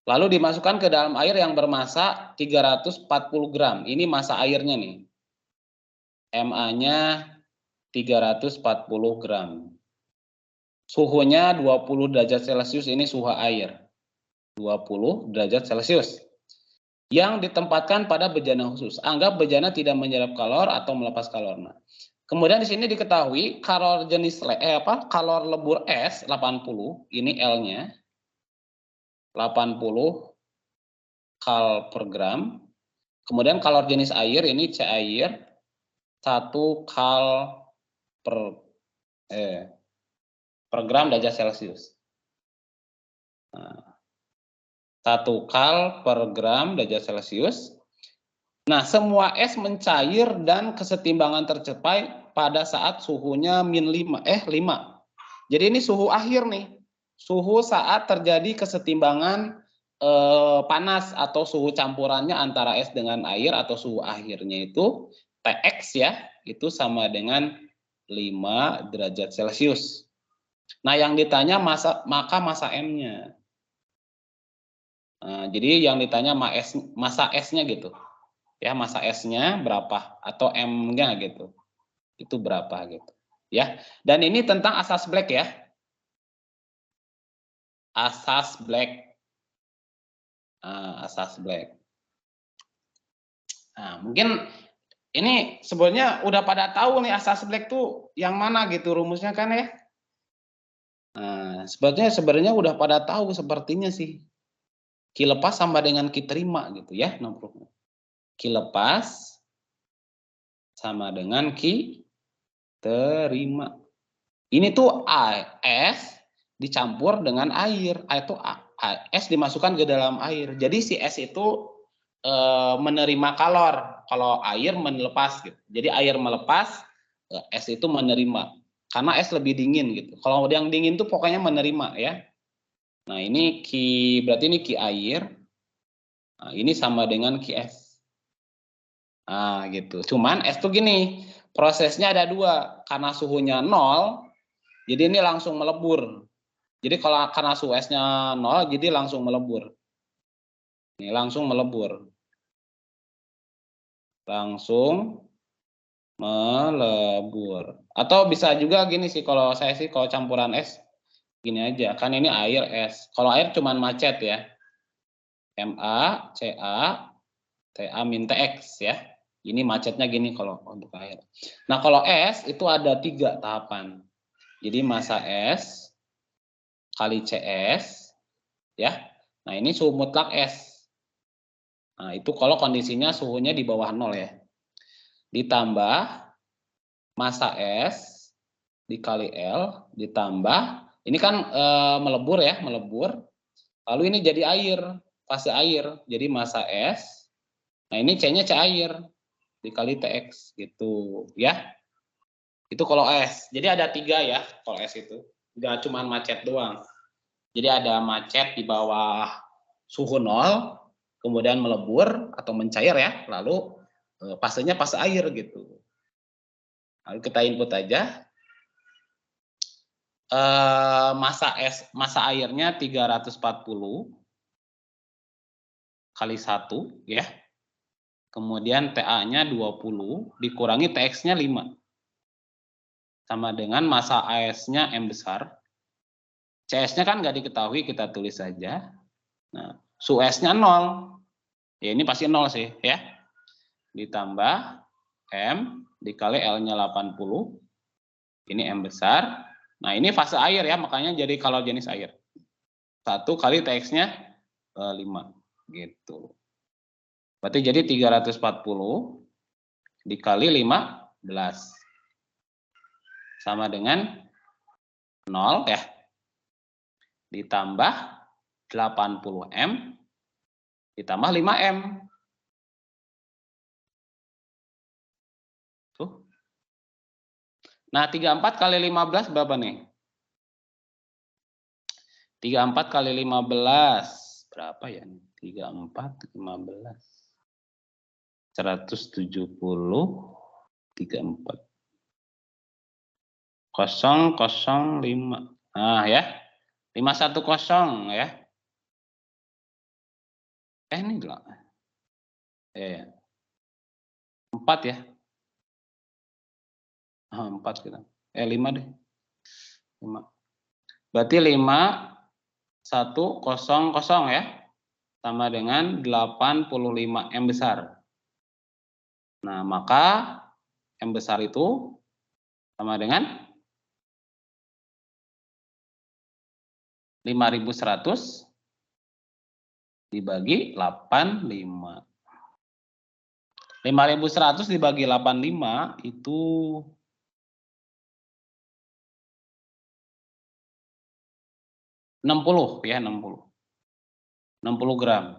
Lalu dimasukkan ke dalam air yang bermasa 340 gram. Ini masa airnya nih. MA-nya 340 gram. Suhunya 20 derajat Celcius, ini suhu air. 20 derajat Celcius yang ditempatkan pada bejana khusus. Anggap bejana tidak menyerap kalor atau melepas kalor. Nah, kemudian di sini diketahui kalor jenis kalor lebur es 80, ini L-nya 80 kal per gram. Kemudian kalor jenis air ini C air 1 kal per gram derajat Celcius. Nah, 1 kal per gram derajat Celcius. Nah, semua es mencair dan kesetimbangan tercapai pada saat suhunya min 5. Jadi ini suhu akhir nih. Suhu saat terjadi kesetimbangan panas atau suhu campurannya antara es dengan air atau suhu akhirnya itu Tx ya, itu sama dengan 5 derajat Celcius. Nah, yang ditanya maka massa M-nya. Nah, jadi yang ditanya massa S-nya gitu. Ya, massa S-nya berapa atau M-nya gitu. Itu berapa gitu. Ya. Dan ini tentang asas Black ya. Asas Black. Asas Black. Nah, mungkin ini sebenarnya udah pada tahu nih asas Black tuh yang mana gitu rumusnya kan ya. Nah, sebenarnya udah pada tahu sepertinya sih. Ki lepas sama dengan Ki terima gitu ya. Ki lepas sama dengan Ki terima. Ini tuh S dicampur dengan air. S dimasukkan ke dalam air. Jadi si S itu menerima kalor. Kalau air melepas gitu. Jadi air melepas, S itu menerima. Karena es lebih dingin gitu. Kalau yang dingin tuh pokoknya menerima ya. Nah, ini berarti ini Ki air. Nah, ini sama dengan Ki es. Nah, gitu. Cuman es tuh gini, prosesnya ada dua. Karena suhunya 0, jadi ini langsung melebur. Jadi kalau karena suhu esnya 0, jadi langsung melebur. Ini langsung melebur. Langsung melebur. Atau bisa juga gini sih, kalau saya sih kalau campuran es gini aja, kan ini air es. Kalau air cuman macet ya. Ma, Ca, Ta min Tx ya. Ini macetnya gini kalau untuk air. Nah, kalau es itu ada 3 tahapan. Jadi massa es kali Cs ya. Nah, ini suhu mutlak es. Nah, itu kalau kondisinya suhunya di bawah 0 ya. Ditambah massa es dikali L ditambah ini kan melebur ya, melebur. Lalu ini jadi air, fase air. Jadi massa es. Nah, ini C-nya C air dikali Tx gitu ya. Itu kalau es. Jadi ada 3 ya kalau es itu. Enggak cuma macet doang. Jadi ada macet di bawah suhu 0, kemudian melebur atau mencair ya, lalu fasenya fase air gitu. Lalu kita input aja. Massa airnya 340 kali 1 ya. Kemudian TA-nya 20 dikurangi TX-nya 5. Sama dengan massa AS-nya M besar. CS-nya kan nggak diketahui, kita tulis saja. Nah, suhu S-nya 0. Ya ini pasti 0 sih ya. Ditambah M dikali L-nya 80. Ini M besar. Nah, ini fase air ya, makanya jadi kalau jenis air. 1 kali TX-nya 5 gitu. Berarti jadi 340 dikali 15 sama dengan 0 ya. Ditambah 80M ditambah 5M. Tuh. Nah, 34 kali 15 berapa nih? 34 kali 15 berapa ya? 34 15 170 34 005. Nah ya. 510 ya. Ini lah. 4 ya. 4 kita. 5 deh. 5. Berarti 5100 ya. Sama dengan 85 M besar. Nah, maka M besar itu sama dengan 5100 dibagi 85. 5100 dibagi 85 itu 60 ya, 60 gram.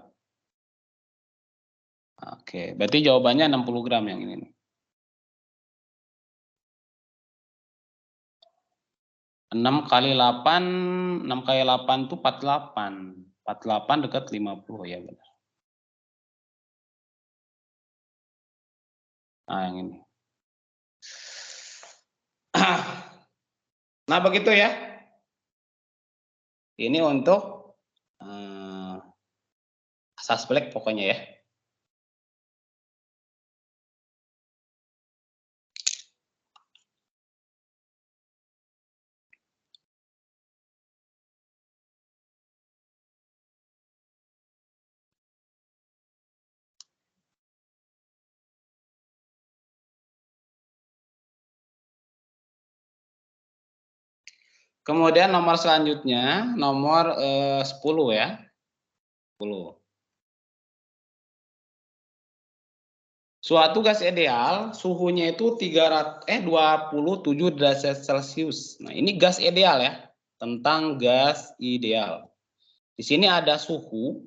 Oke, berarti jawabannya 60 gram yang ini nih. 6 kali 8 itu 48. 48 dekat 50 ya benar. Nah, yang ini. Nah, begitu ya. Ini untuk asas black pokoknya ya. Kemudian nomor selanjutnya, nomor 10 ya. 10. Suatu gas ideal, suhunya itu 27 derajat Celcius. Nah, ini gas ideal ya, tentang gas ideal. Di sini ada suhu,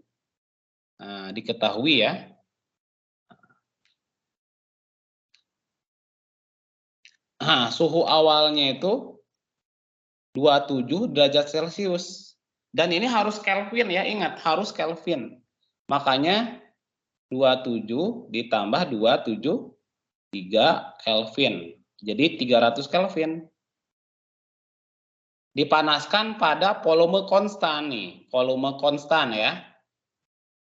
nah, diketahui ya. Nah, suhu awalnya itu 27 derajat Celcius. Dan ini harus Kelvin ya, ingat harus Kelvin. Makanya 27 ditambah 273 Kelvin. Jadi 300 Kelvin. Dipanaskan pada volume konstan nih, volume konstan ya.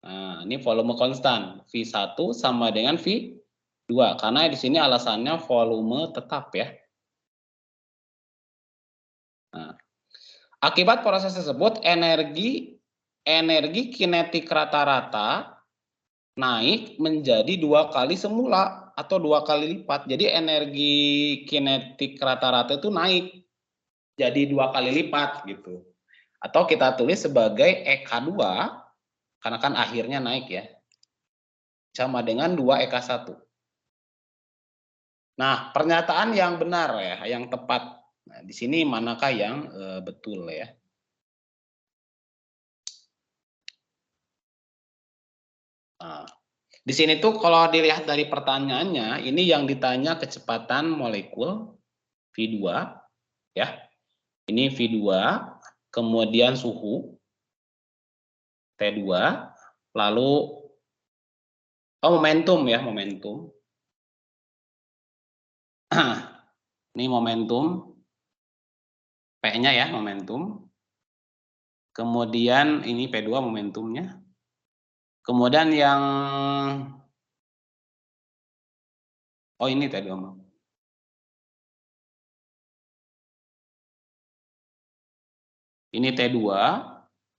Nah, ini volume konstan. V1 sama dengan V2 karena di sini alasannya volume tetap ya. Nah, akibat proses tersebut energi kinetik rata-rata naik menjadi 2 kali semula atau 2 kali lipat. Jadi energi kinetik rata-rata itu naik jadi 2 kali lipat gitu. Atau kita tulis sebagai EK2 karena kan akhirnya naik ya. Sama dengan 2 EK1. Nah, pernyataan yang benar ya, yang tepat. Nah, di sini manakah yang betul ya? Nah, di sini tuh kalau dilihat dari pertanyaannya, ini yang ditanya kecepatan molekul V2 ya. Ini V2, kemudian suhu T2, lalu momentum ya, momentum. Ini momentum P-nya ya, momentum. Kemudian ini P2 momentumnya. Kemudian yang ini tadi omong. Ini T2,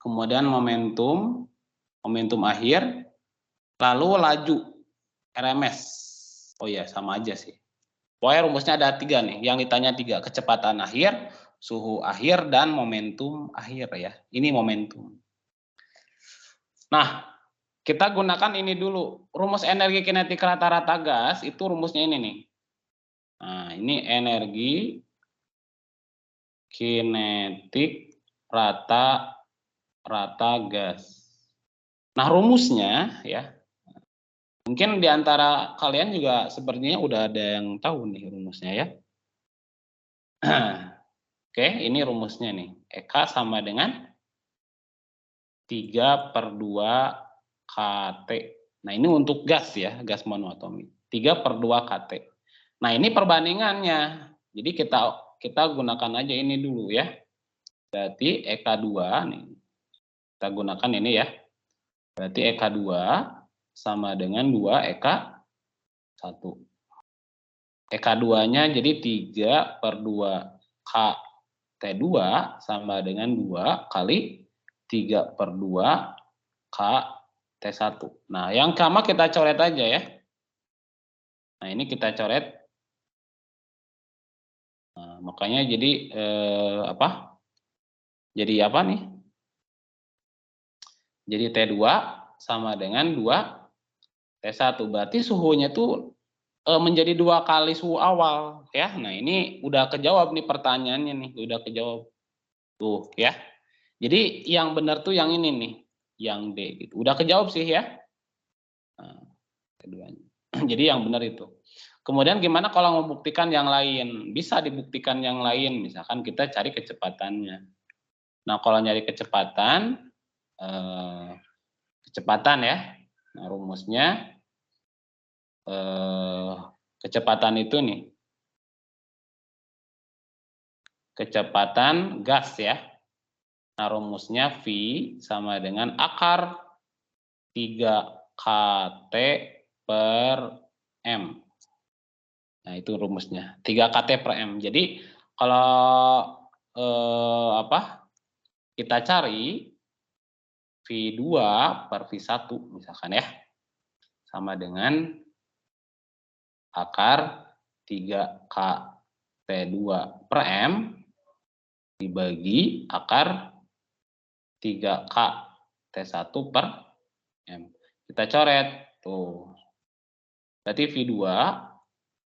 kemudian momentum akhir, lalu laju RMS. Oh iya, sama aja sih. Pokoknya rumusnya ada 3 nih, yang ditanya 3, kecepatan akhir, suhu akhir, dan momentum akhir ya. Ini momentum. Nah, kita gunakan ini dulu. Rumus energi kinetik rata-rata gas, itu rumusnya ini nih. Nah, ini energi kinetik rata gas. Nah, rumusnya ya, mungkin di antara kalian juga sepertinya udah ada yang tahu nih rumusnya ya. Oke, ini rumusnya nih. EK sama dengan 3/2 kT. Nah, ini untuk gas ya, gas monoatomi. 3/2 kT. Nah, ini perbandingannya. Jadi kita gunakan aja ini dulu ya. Berarti EK2 nih. Kita gunakan ini ya. Berarti EK2 sama dengan 2 EK1. EK2-nya jadi 3/2 KT2 sama dengan 2 kali 3/2 KT1. Nah, yang sama kita coret aja ya. Nah, ini kita coret. Nah, makanya jadi Jadi apa nih? Jadi T2 sama dengan 2 T1. Berarti suhunya tuh menjadi 2 kali suhu awal ya. Nah, ini udah kejawab nih pertanyaannya nih, udah kejawab. Tuh ya. Jadi yang benar tuh yang ini nih, yang D gitu. Udah kejawab sih ya. Nah, keduanya. Jadi yang benar itu. Kemudian gimana kalau membuktikan yang lain? Bisa dibuktikan yang lain, misalkan kita cari kecepatannya. Nah, kalau nyari kecepatan ya. Nah, rumusnya kecepatan itu nih. Kecepatan gas ya. Nah, rumusnya V sama dengan akar 3KT per M. Nah, itu rumusnya. 3KT per M. Jadi, kalau kita cari V2 per V1 misalkan ya, sama dengan akar 3KT2 per M dibagi akar 3KT1 per M. Kita coret, tuh. Berarti V2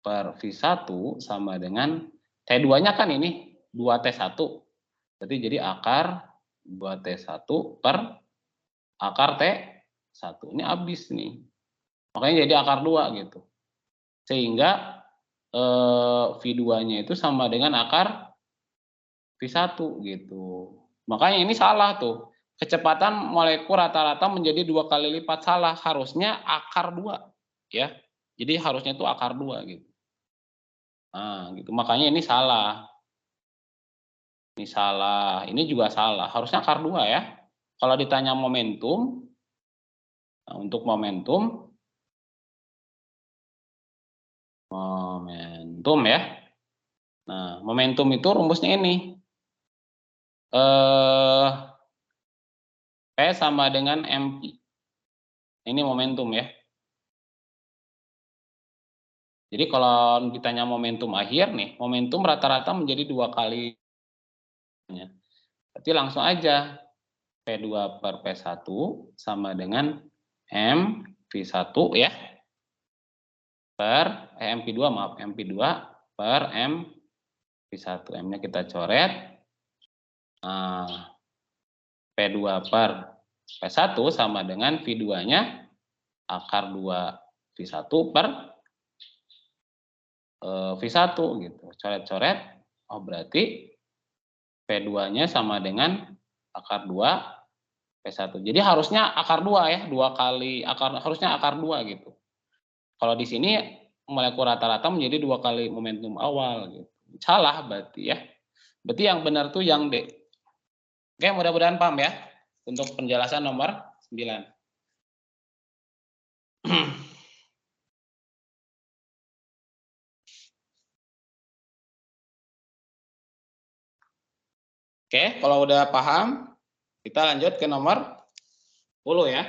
per V1 sama dengan T2-nya kan ini 2T1. Berarti jadi akar 2T1 per akar T1. Ini habis nih. Makanya jadi akar 2 gitu. Sehingga V2-nya itu sama dengan akar V1 gitu. Makanya ini salah tuh. Kecepatan molekul rata-rata menjadi 2 kali lipat, salah. Harusnya akar 2 ya. Jadi harusnya itu akar 2 gitu. Nah, gitu. Makanya ini salah. Ini salah. Ini juga salah. Harusnya akar 2 ya. Kalau ditanya momentum, nah untuk momentum ya. Nah, momentum itu rumusnya ini. P sama dengan MP. Ini momentum ya. Jadi kalau ditanya momentum akhir nih, momentum rata-rata menjadi 2 kali. Berarti langsung aja P2 per P1 sama dengan M V1 ya. MP2 maaf, MP2 per M V1. M-nya kita coret. Nah, P2 per P1 sama dengan V2-nya akar 2 V1 per V1 gitu. Coret-coret, oh berarti P2-nya sama dengan akar 2 P1. Jadi harusnya akar 2 ya, 2 kali akar, harusnya akar 2 gitu. Kalau di sini molekul rata-rata menjadi 2 kali momentum awal gitu. Salah berarti ya. Berarti yang benar tuh yang D. Oke, mudah-mudahan paham ya untuk penjelasan nomor 9. Oke, kalau udah paham, kita lanjut ke nomor 10 ya.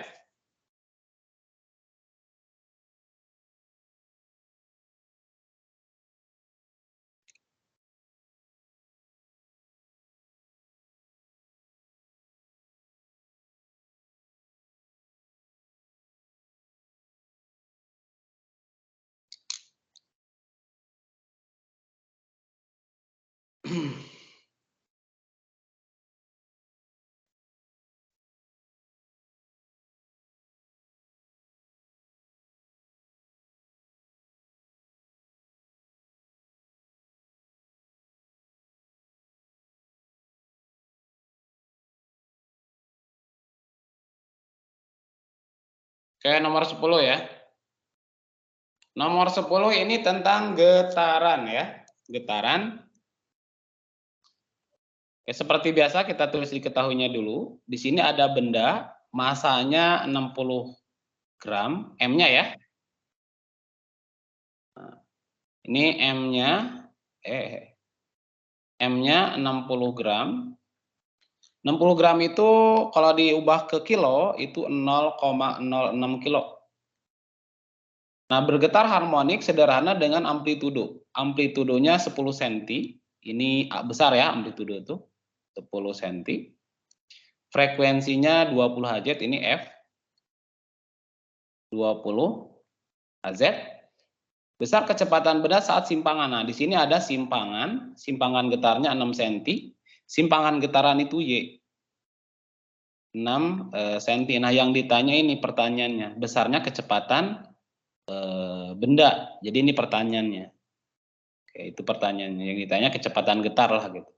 Oke, nomor 10 ya. Nomor 10 ini tentang getaran ya. Getaran. Oke, seperti biasa kita tulis diketahuinya dulu. Di sini ada benda, masanya 60 gram, M-nya ya. Nah, ini M-nya 60 gram. 60 gram itu kalau diubah ke kilo itu 0,06 kilo. Nah, bergetar harmonik sederhana dengan amplitudo. Amplitudonya 10 cm. Ini besar ya amplitudo itu. 10 cm. Frekuensinya 20 Hz, ini F. 20 Hz. Besar kecepatan benda saat simpangan. Nah, di sini ada simpangan. Simpangan getarnya 6 cm. Simpangan getaran itu Y. 6 cm. Nah, yang ditanya ini pertanyaannya, besarnya kecepatan benda. Jadi ini pertanyaannya. Oke, itu pertanyaannya. Yang ditanya kecepatan getar lah gitu.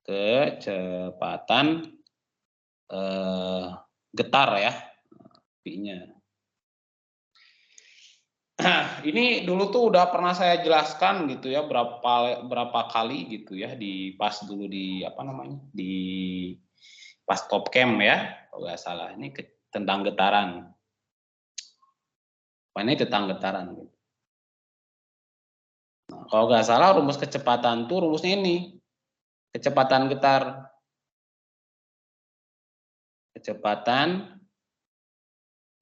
Kecepatan getar ya, V-nya. Ini dulu tuh udah pernah saya jelaskan gitu ya berapa kali gitu ya di pas dulu di apa namanya di pas top camp ya kalau nggak salah ini tentang getaran. Ini tentang getaran. Gitu. Nah, kalau nggak salah rumus kecepatan tuh rumusnya ini kecepatan getar, kecepatan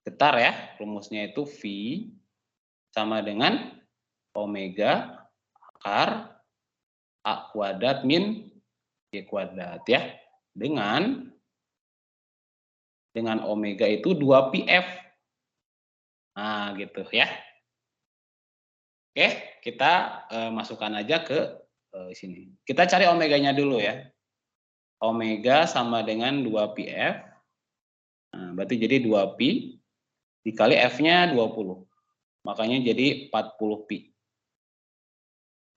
getar ya rumusnya itu V sama dengan omega akar A kuadrat min Y kuadrat ya. Dengan omega itu 2πf. Nah, gitu ya. Oke, kita masukkan aja ke sini. Kita cari omeganya dulu ya. Omega sama dengan 2πf. Nah, berarti jadi 2pi dikali F-nya 20. Makanya jadi 40pi.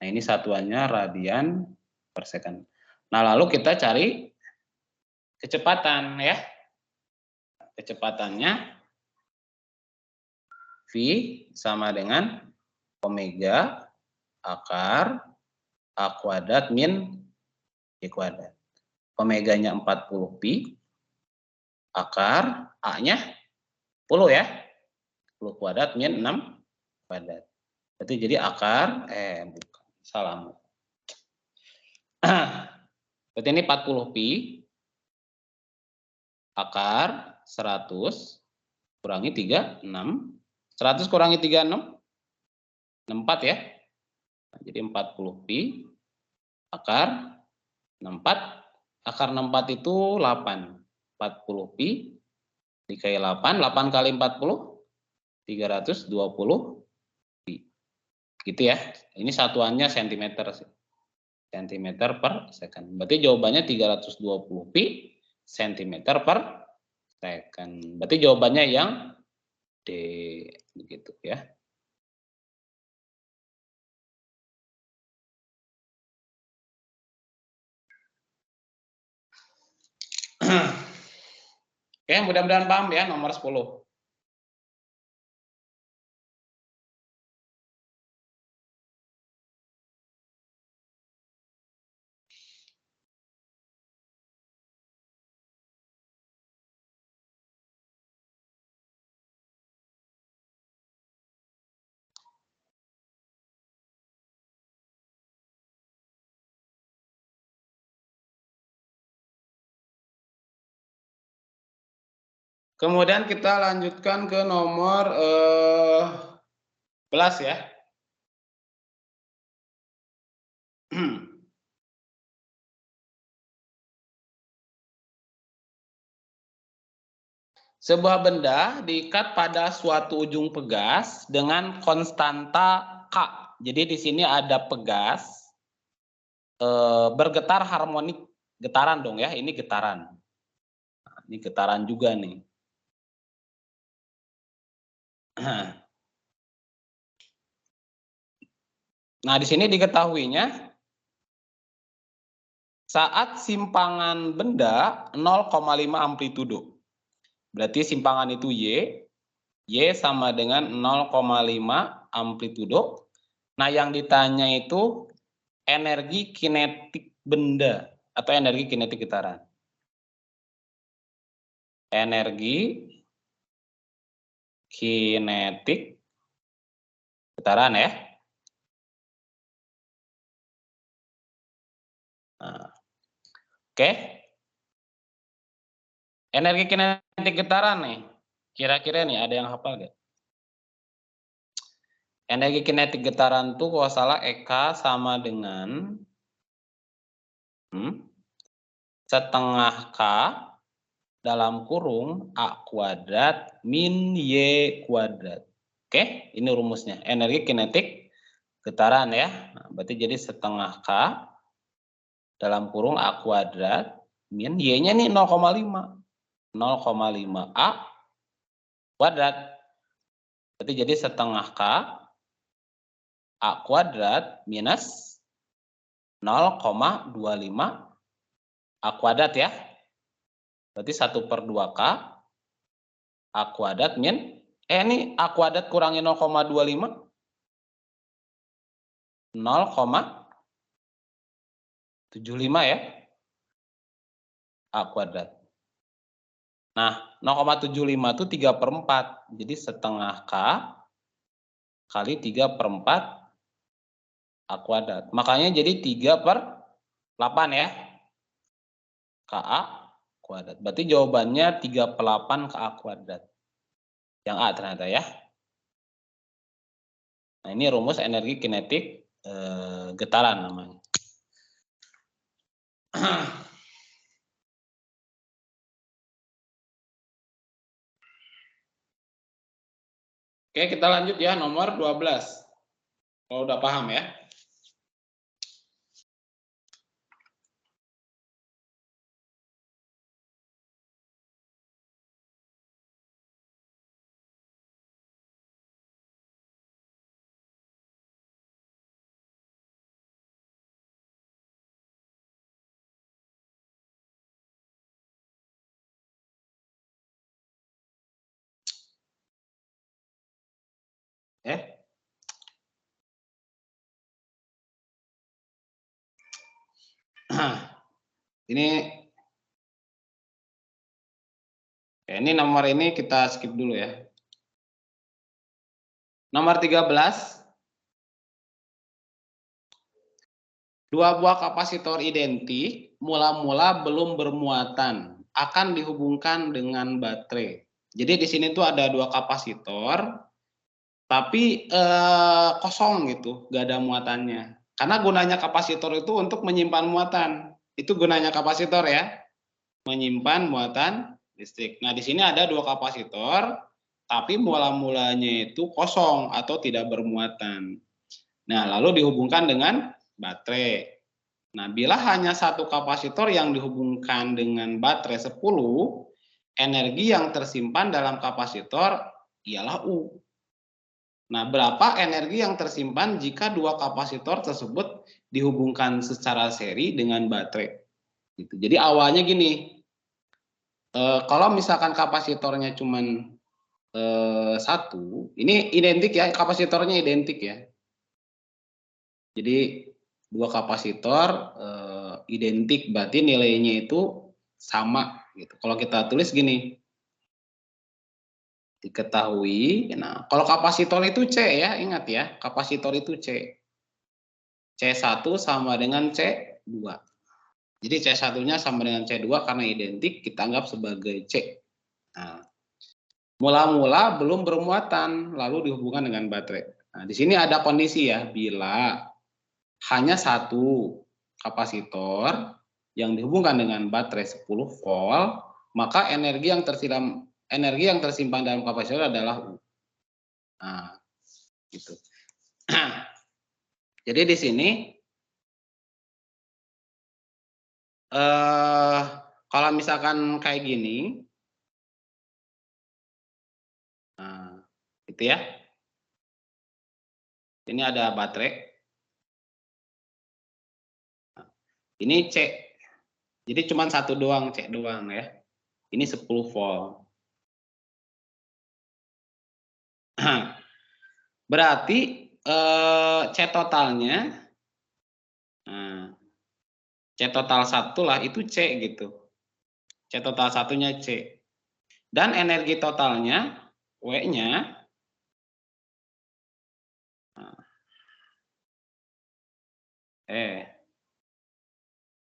Nah, ini satuannya radian per second. Nah, lalu kita cari kecepatan ya. Kecepatannya V sama dengan omega akar A kuadrat min Y kuadrat. Omeganya 40pi, akar A-nya 10 ya. 10 kuadrat min 6 kuadrat. Berarti jadi akar, bukan, salah. Berarti ini 40pi, akar 100, kurangi 3, 6. 100 kurangi 3, 6. 64 ya. Nah, jadi 40pi, akar 64. Akar 64 itu 8. 40pi dikali 8. 8 kali 40, 320 pi. Gitu ya. Ini satuannya cm sih. Cm per second. Berarti jawabannya 320 pi cm per second. Berarti jawabannya yang D. Begitu ya. Oke, mudah-mudahan paham ya nomor 10. Kemudian kita lanjutkan ke nomor 11 ya. Sebuah benda diikat pada suatu ujung pegas dengan konstanta K. Jadi di sini ada pegas bergetar harmonik, getaran dong ya, ini getaran. Nah, ini getaran juga nih. Nah, di sini diketahuinya saat simpangan benda 0,5 amplitudo. Berarti simpangan itu Y sama dengan 0,5 amplitudo. Nah, yang ditanya itu energi kinetik benda atau energi kinetik getaran. Energi kinetik getaran ya. Nah, oke. Energi kinetik getaran nih. Kira-kira nih ada yang hafal nggak? Energi kinetik getaran tuh kalau salah EK sama dengan setengah K dalam kurung A kuadrat min Y kuadrat. Oke, ini rumusnya. Energi kinetik getaran ya. Nah, berarti jadi setengah K dalam kurung A kuadrat min Y-nya nih 0,5. 0,5 A kuadrat. Berarti jadi setengah K A kuadrat minus 0,25 A kuadrat ya. Berarti 1/2 K A kuadrat min Ini A kuadrat kurangi 0,25. 0,75 ya. A kuadrat. Nah, 0,75 itu 3/4. Jadi setengah K kali 3/4 A kuadrat. Makanya jadi 3/8 ya. KA kuadrat. Berarti jawabannya 3/8 KA kuadrat. Yang A ternyata ya. Nah, ini rumus energi kinetik getaran namanya. Oke, kita lanjut ya, nomor 12. Kalau udah paham ya. Ini nomor ini kita skip dulu ya. Nomor 13. Dua buah kapasitor identik, mula-mula belum bermuatan, akan dihubungkan dengan baterai. Jadi di sini tuh ada dua kapasitor, tapi kosong gitu, gak ada muatannya. Karena gunanya kapasitor itu untuk menyimpan muatan. Itu gunanya kapasitor ya, menyimpan muatan listrik. Nah di sini ada dua kapasitor, tapi mula-mulanya itu kosong atau tidak bermuatan. Nah lalu dihubungkan dengan baterai. Nah, bila hanya satu kapasitor yang dihubungkan dengan baterai 10, energi yang tersimpan dalam kapasitor ialah U. Nah, berapa energi yang tersimpan jika dua kapasitor tersebut dihubungkan secara seri dengan baterai? Gitu. Jadi awalnya gini, kalau misalkan kapasitornya cuma satu, ini identik ya, kapasitornya identik ya. Jadi dua kapasitor identik, berarti nilainya itu sama gitu. Kalau kita tulis gini, diketahui, nah kalau kapasitor itu C ya, ingat ya, kapasitor itu C. C1 sama dengan C2. Jadi C1-nya sama dengan C2 karena identik, kita anggap sebagai C. Nah, mula-mula belum bermuatan, lalu dihubungkan dengan baterai. Nah, di sini ada kondisi ya, bila hanya satu kapasitor yang dihubungkan dengan baterai 10 volt, maka energi yang tersimpan dalam kapasitor adalah U. Nah, gitu. Jadi di sini kalau misalkan kayak gini, nah, gitu ya. Ini ada baterai. Ini C. Jadi cuma satu doang, C doang ya. Ini 10 volt. Berarti C totalnya, nah, C total 1 lah itu C gitu. C total satunya C. Dan energi totalnya, W-nya,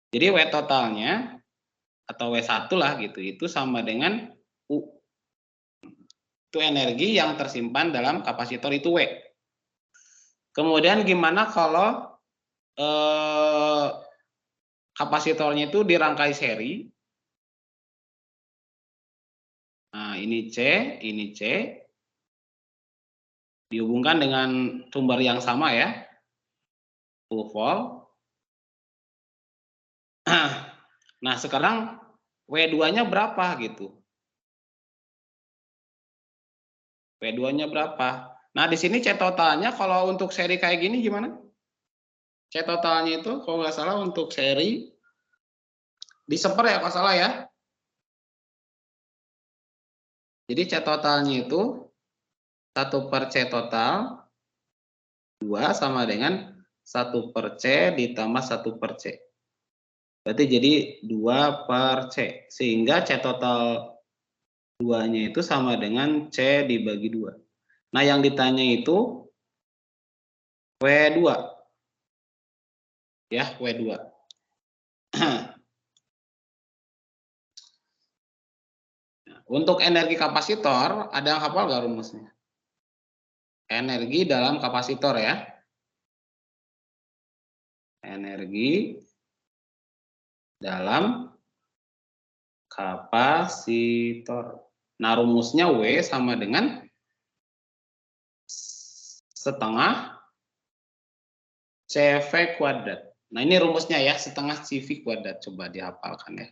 jadi W totalnya, atau W1 lah gitu, itu sama dengan U. Itu energi yang tersimpan dalam kapasitor itu W. Kemudian gimana kalau kapasitornya itu dirangkai seri? Nah, ini C, dihubungkan dengan sumber yang sama ya, 10 volt. Nah, sekarang W2-nya berapa gitu? W2-nya berapa? Nah, di sini C totalnya kalau untuk seri kayak gini gimana? C totalnya itu kalau nggak salah untuk seri diseper ya kalau salah ya. Jadi C totalnya itu 1/C total 2 sama dengan 1/C ditambah 1/C. Berarti jadi 2/C. Sehingga C total 2-nya itu sama dengan C dibagi 2. Nah, yang ditanya itu W2. Ya, W2. Untuk energi kapasitor, ada yang hafal nggak rumusnya? Energi dalam kapasitor ya. Energi dalam kapasitor. Nah, rumusnya W sama dengan setengah CV kuadrat. Nah, ini rumusnya ya, setengah CV kuadrat. Coba dihafalkan ya.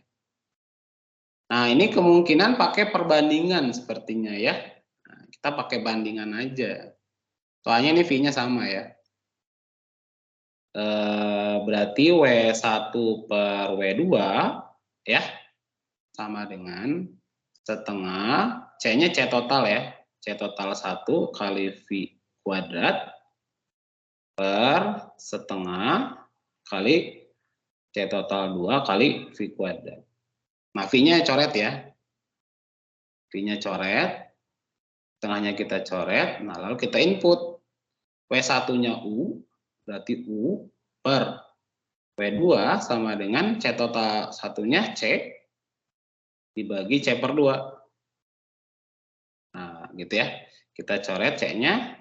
Nah, ini kemungkinan pakai perbandingan sepertinya ya. Nah, kita pakai bandingan aja. Soalnya ini V-nya sama ya. Berarti W1 per W2 ya. Sama dengan setengah, C-nya C total ya. C total 1 kali V kuadrat per setengah kali C total 2 kali V kuadrat. Nah, V-nya coret ya. V-nya coret, tengahnya kita coret, nah lalu kita input. W1-nya U, berarti U per W2 sama dengan C total 1-nya C dibagi C per 2. Nah, gitu ya. Kita coret C-nya.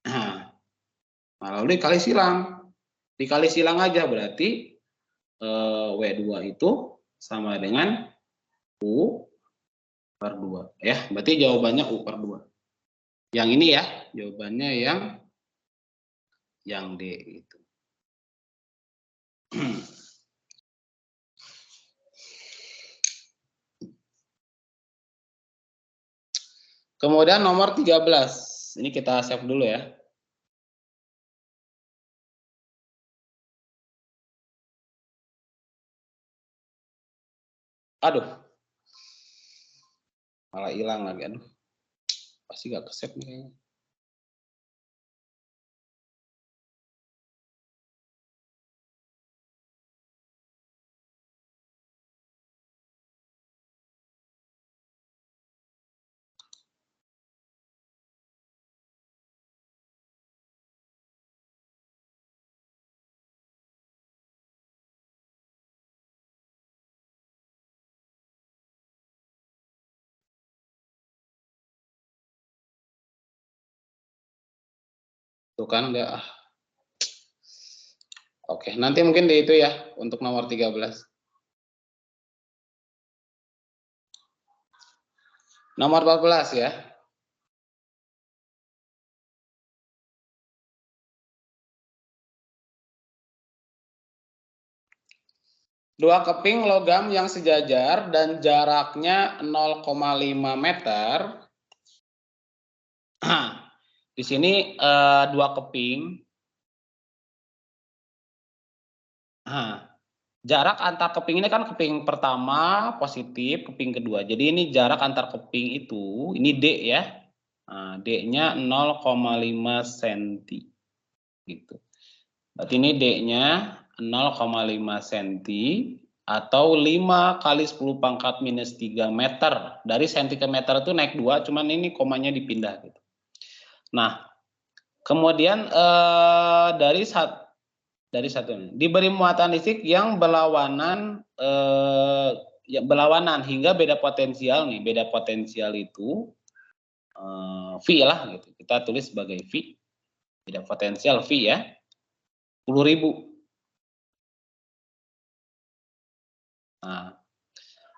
Nah, lalu dikali silang. Dikali silang aja berarti W2 itu sama dengan U per 2 ya. Berarti jawabannya U per 2. Yang ini ya, jawabannya yang D itu. Kemudian nomor 13. Ini kita save dulu ya. Aduh. Malah hilang lagi, aduh. Pasti gak ke-save nih kayaknya. Tuh kan enggak. Oke, nanti mungkin di itu ya untuk nomor 13. Nomor 14 ya. Dua keping logam yang sejajar dan jaraknya 0,5 meter. Di sini dua keping. Jarak antar keping ini kan keping pertama positif, keping kedua. Jadi ini jarak antar keping itu, ini D ya. Nah, D-nya 0,5 cm. Gitu. Berarti ini D-nya 0,5 cm atau 5 kali 10 pangkat minus 3 meter. Dari sentimeter itu naik 2, cuman ini komanya dipindah gitu. Nah, kemudian dari satu diberi muatan listrik yang berlawanan hingga beda potensial nih. Beda potensial itu V lah gitu. Kita tulis sebagai V. Beda potensial V ya. 10.000. Nah,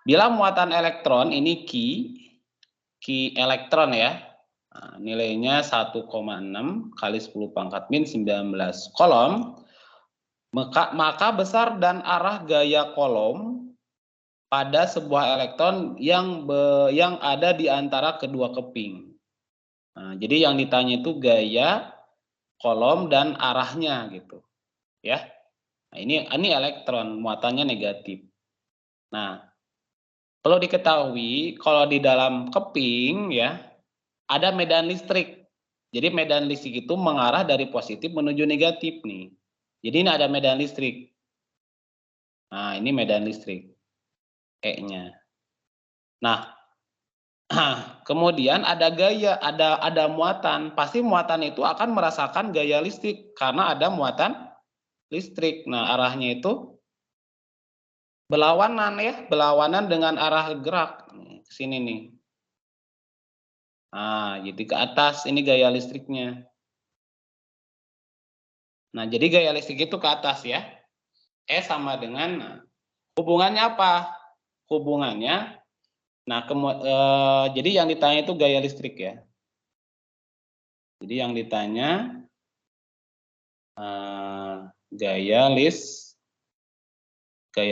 bila muatan elektron ini Q elektron ya. Nah, nilainya 1,6 kali 10 pangkat min 19 kolom. Maka besar dan arah gaya kolom pada sebuah elektron yang ada di antara kedua keping. Nah, jadi yang ditanya itu gaya kolom dan arahnya gitu, ya. Nah, ini elektron muatannya negatif. Nah, Perlu diketahui kalau di dalam keping ya, ada medan listrik. Jadi medan listrik itu mengarah dari positif menuju negatif nih. Jadi ini ada medan listrik. Nah, ini medan listrik, E-nya. Nah, kemudian ada gaya, ada muatan. Pasti muatan itu akan merasakan gaya listrik karena ada muatan listrik. Nah, arahnya itu berlawanan ya, berlawanan dengan arah gerak. Ke sini nih. Nah, jadi ke atas ini gaya listriknya. Nah, jadi gaya listrik itu ke atas ya. E sama dengan, hubungannya apa? Hubungannya, nah jadi yang ditanya itu gaya listrik ya. Jadi yang ditanya gaya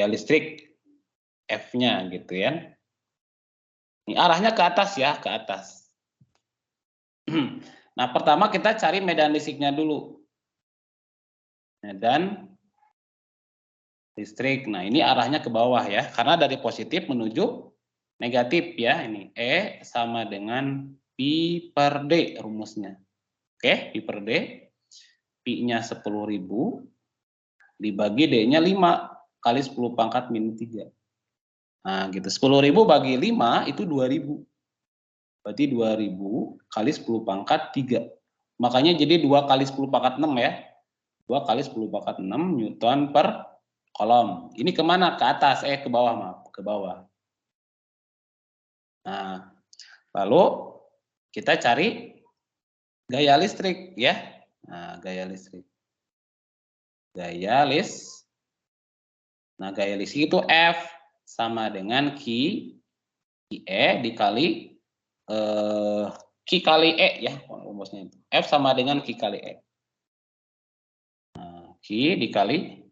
listrik F-nya gitu ya. Ini arahnya ke atas ya, ke atas. Nah, pertama kita cari medan listriknya dulu. Medan listrik. Nah, ini arahnya ke bawah ya, karena dari positif menuju negatif ya. Ini E sama dengan Pi per D rumusnya. Oke, Pi per D. Pi-nya 10.000 dibagi D-nya 5 kali 10 pangkat min 3. Nah, gitu. 10.000 bagi 5 itu 2.000. Berarti 2.000 kali 10 pangkat 3. Makanya jadi 2 kali 10 pangkat 6 ya. 2 kali 10 pangkat 6 Newton per kolom. Ini kemana? Ke atas, ke bawah maaf, ke bawah. Nah, lalu kita cari gaya listrik ya. Nah, gaya listrik. Nah, gaya listrik itu F sama dengan Q E dikali Q kali E ya, rumusnya itu. F sama dengan Q kali E. Nah, Q dikali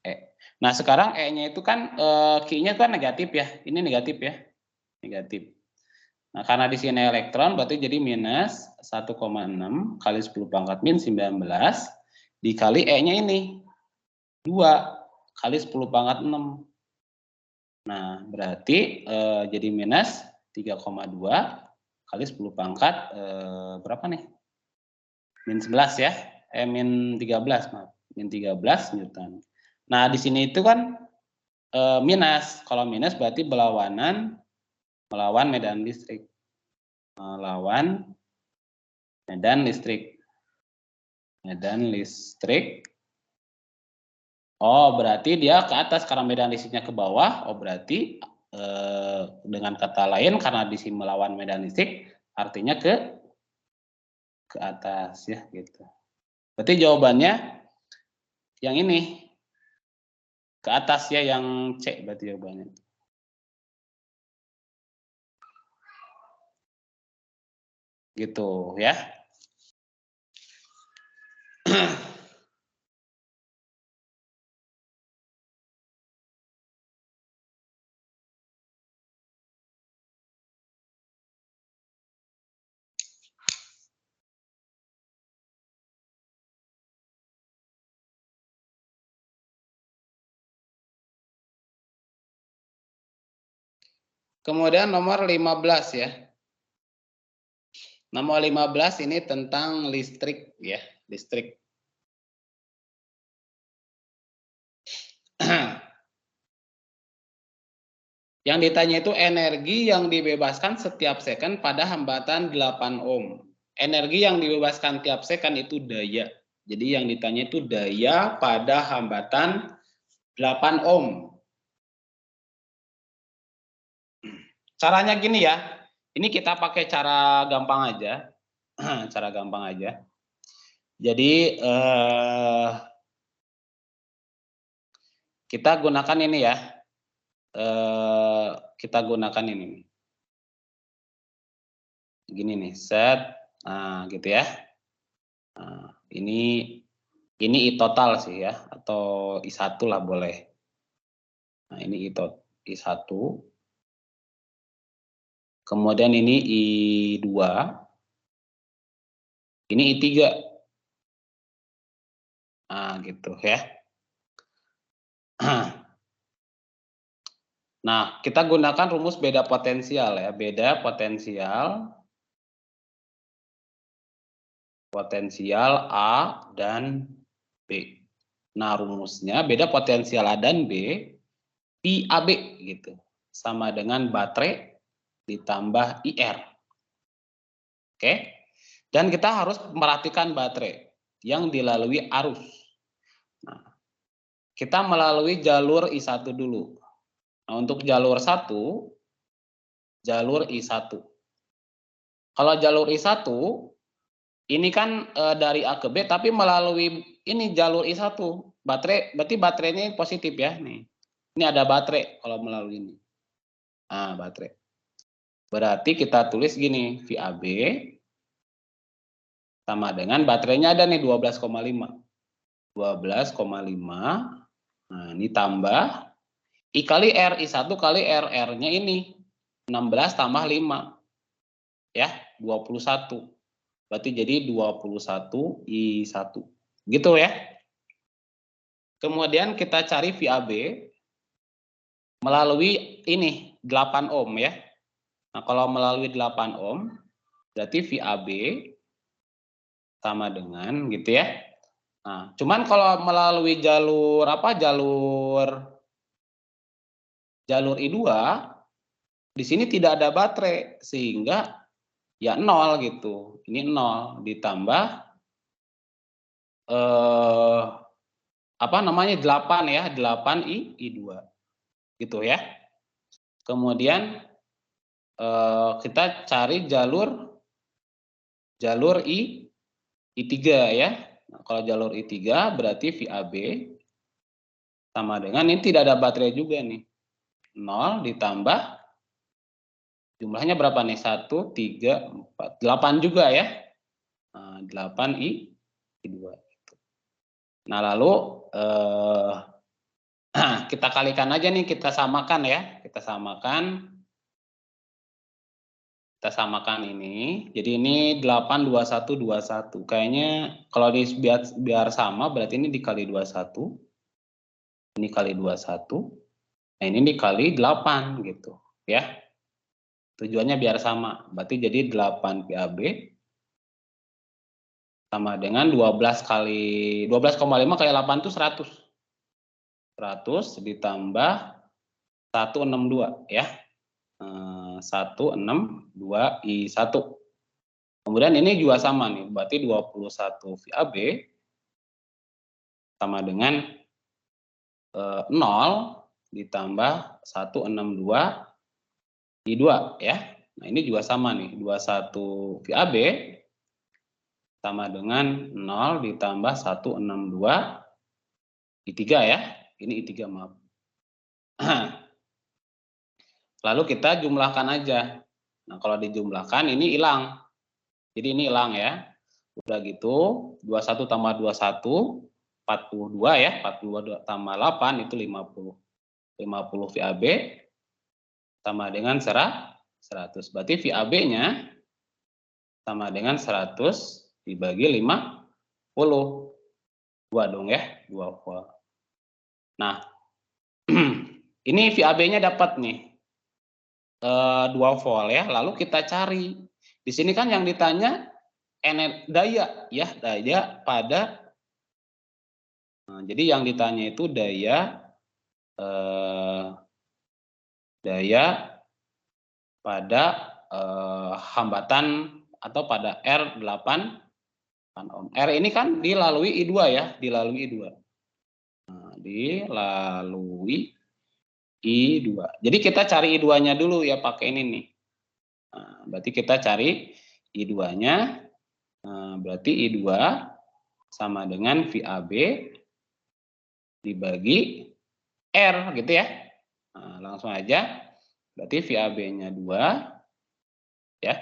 E. Nah, sekarang E-nya itu kan Q-nya kan negatif ya. Ini negatif ya. Negatif. Nah, karena di sini elektron berarti jadi minus 1,6 kali 10 pangkat min 19 dikali E-nya ini 2 kali 10 pangkat 6. Nah, berarti jadi minus 3,2 kali 10 pangkat berapa nih? Min 11 ya. Min 13, maaf. Min 13 Newton. Nah, di sini itu kan minus. Kalau minus berarti melawan medan listrik. Melawan medan listrik. Medan listrik. Oh, berarti dia ke atas karena medan listriknya ke bawah. Oh, berarti dengan kata lain karena di sini melawan medan listrik artinya ke atas ya gitu. Berarti jawabannya yang ini. Ke atas ya, yang C berarti jawabannya. Gitu ya. Kemudian nomor 15 ya. Nomor 15 ini tentang listrik ya, listrik. Yang ditanya itu energi yang dibebaskan setiap second pada hambatan 8 ohm. Energi yang dibebaskan tiap second itu daya. Jadi yang ditanya itu daya pada hambatan 8 ohm. Caranya gini ya. Ini kita pakai cara gampang aja. Cara gampang aja. Jadi kita gunakan ini ya. Kita gunakan ini. Gini nih, set. Nah, gitu ya. Nah, ini I total sih ya, atau I1 lah boleh. Nah, ini I1. Kemudian ini I2. Ini I3. Nah, gitu ya. Nah, kita gunakan rumus beda potensial ya, beda potensial A dan B. Nah, rumusnya beda potensial A dan B, Pi AB gitu. Sama dengan baterai ditambah IR. Oke. Dan kita harus memperhatikan baterai yang dilalui arus. Nah, kita melalui jalur I1 dulu. Nah, untuk jalur 1, jalur I1. Kalau jalur I1, ini kan dari A ke B, tapi melalui ini jalur I1. Baterai, berarti baterainya positif ya. Nih. Ini ada baterai kalau melalui ini. Nah, baterai. Berarti kita tulis gini, VAB sama dengan baterainya ada nih 12,5. 12,5. Nah, ini tambah I kali R, I1 kali R. R-nya ini 16 tambah 5. Ya, 21. Berarti jadi 21 I1. Gitu ya. Kemudian kita cari VAB melalui ini 8 ohm ya. Nah, kalau melalui 8 ohm berarti VAB sama dengan gitu ya. Nah, cuman kalau melalui jalur apa? Jalur I2 di sini tidak ada baterai sehingga ya 0 gitu. Ini 0 ditambah apa namanya 8 ya, 8 I2 gitu ya. Kemudian kita cari jalur I3 ya. Nah, kalau jalur I3 berarti VAB sama dengan ini tidak ada baterai juga nih. 0 ditambah jumlahnya berapa nih? 1, 3, 4, 8 juga ya. Nah, 8 I2. Nah, lalu kita kalikan aja nih, kita samakan ya. Kita samakan ini. Jadi ini 8, 21, 21. Kayaknya kalau biar sama berarti ini dikali 21. Ini kali 21. Nah, ini dikali 8 gitu ya. Tujuannya biar sama. Berarti jadi 8 PAB sama dengan 12,5 kali 8 itu 100. 100 ditambah 162 ya. 162 I1. Kemudian ini juga sama nih, berarti 21 VAB sama dengan 0 ditambah 162 I2 ya. Nah, ini juga sama nih, 21 VAB sama dengan 0 ditambah 162 I3 ya. Ini I3 maaf. Lalu kita jumlahkan aja. Nah, kalau dijumlahkan ini hilang. Jadi ini hilang ya. Udah gitu, 21 tambah 21, 42 ya. 42 tambah 8 itu 50. 50 VAB sama dengan 100. Berarti VAB-nya sama dengan 100 dibagi 50. 2 dong ya, 2 volt. Nah, ini VAB-nya dapat nih. 2 volt ya. Lalu kita cari. Di sini kan yang ditanya daya ya, daya pada jadi yang ditanya itu daya pada hambatan atau pada R8 ohm. R ini kan dilalui I2 ya, dilalui I2. Nah, dilalui I2. Jadi kita cari I2-nya dulu ya pakai ini nih. Nah, berarti kita cari I2-nya. Nah, berarti I2 sama dengan VAB dibagi R gitu ya. Nah, langsung aja. Berarti VAB-nya 2 ya.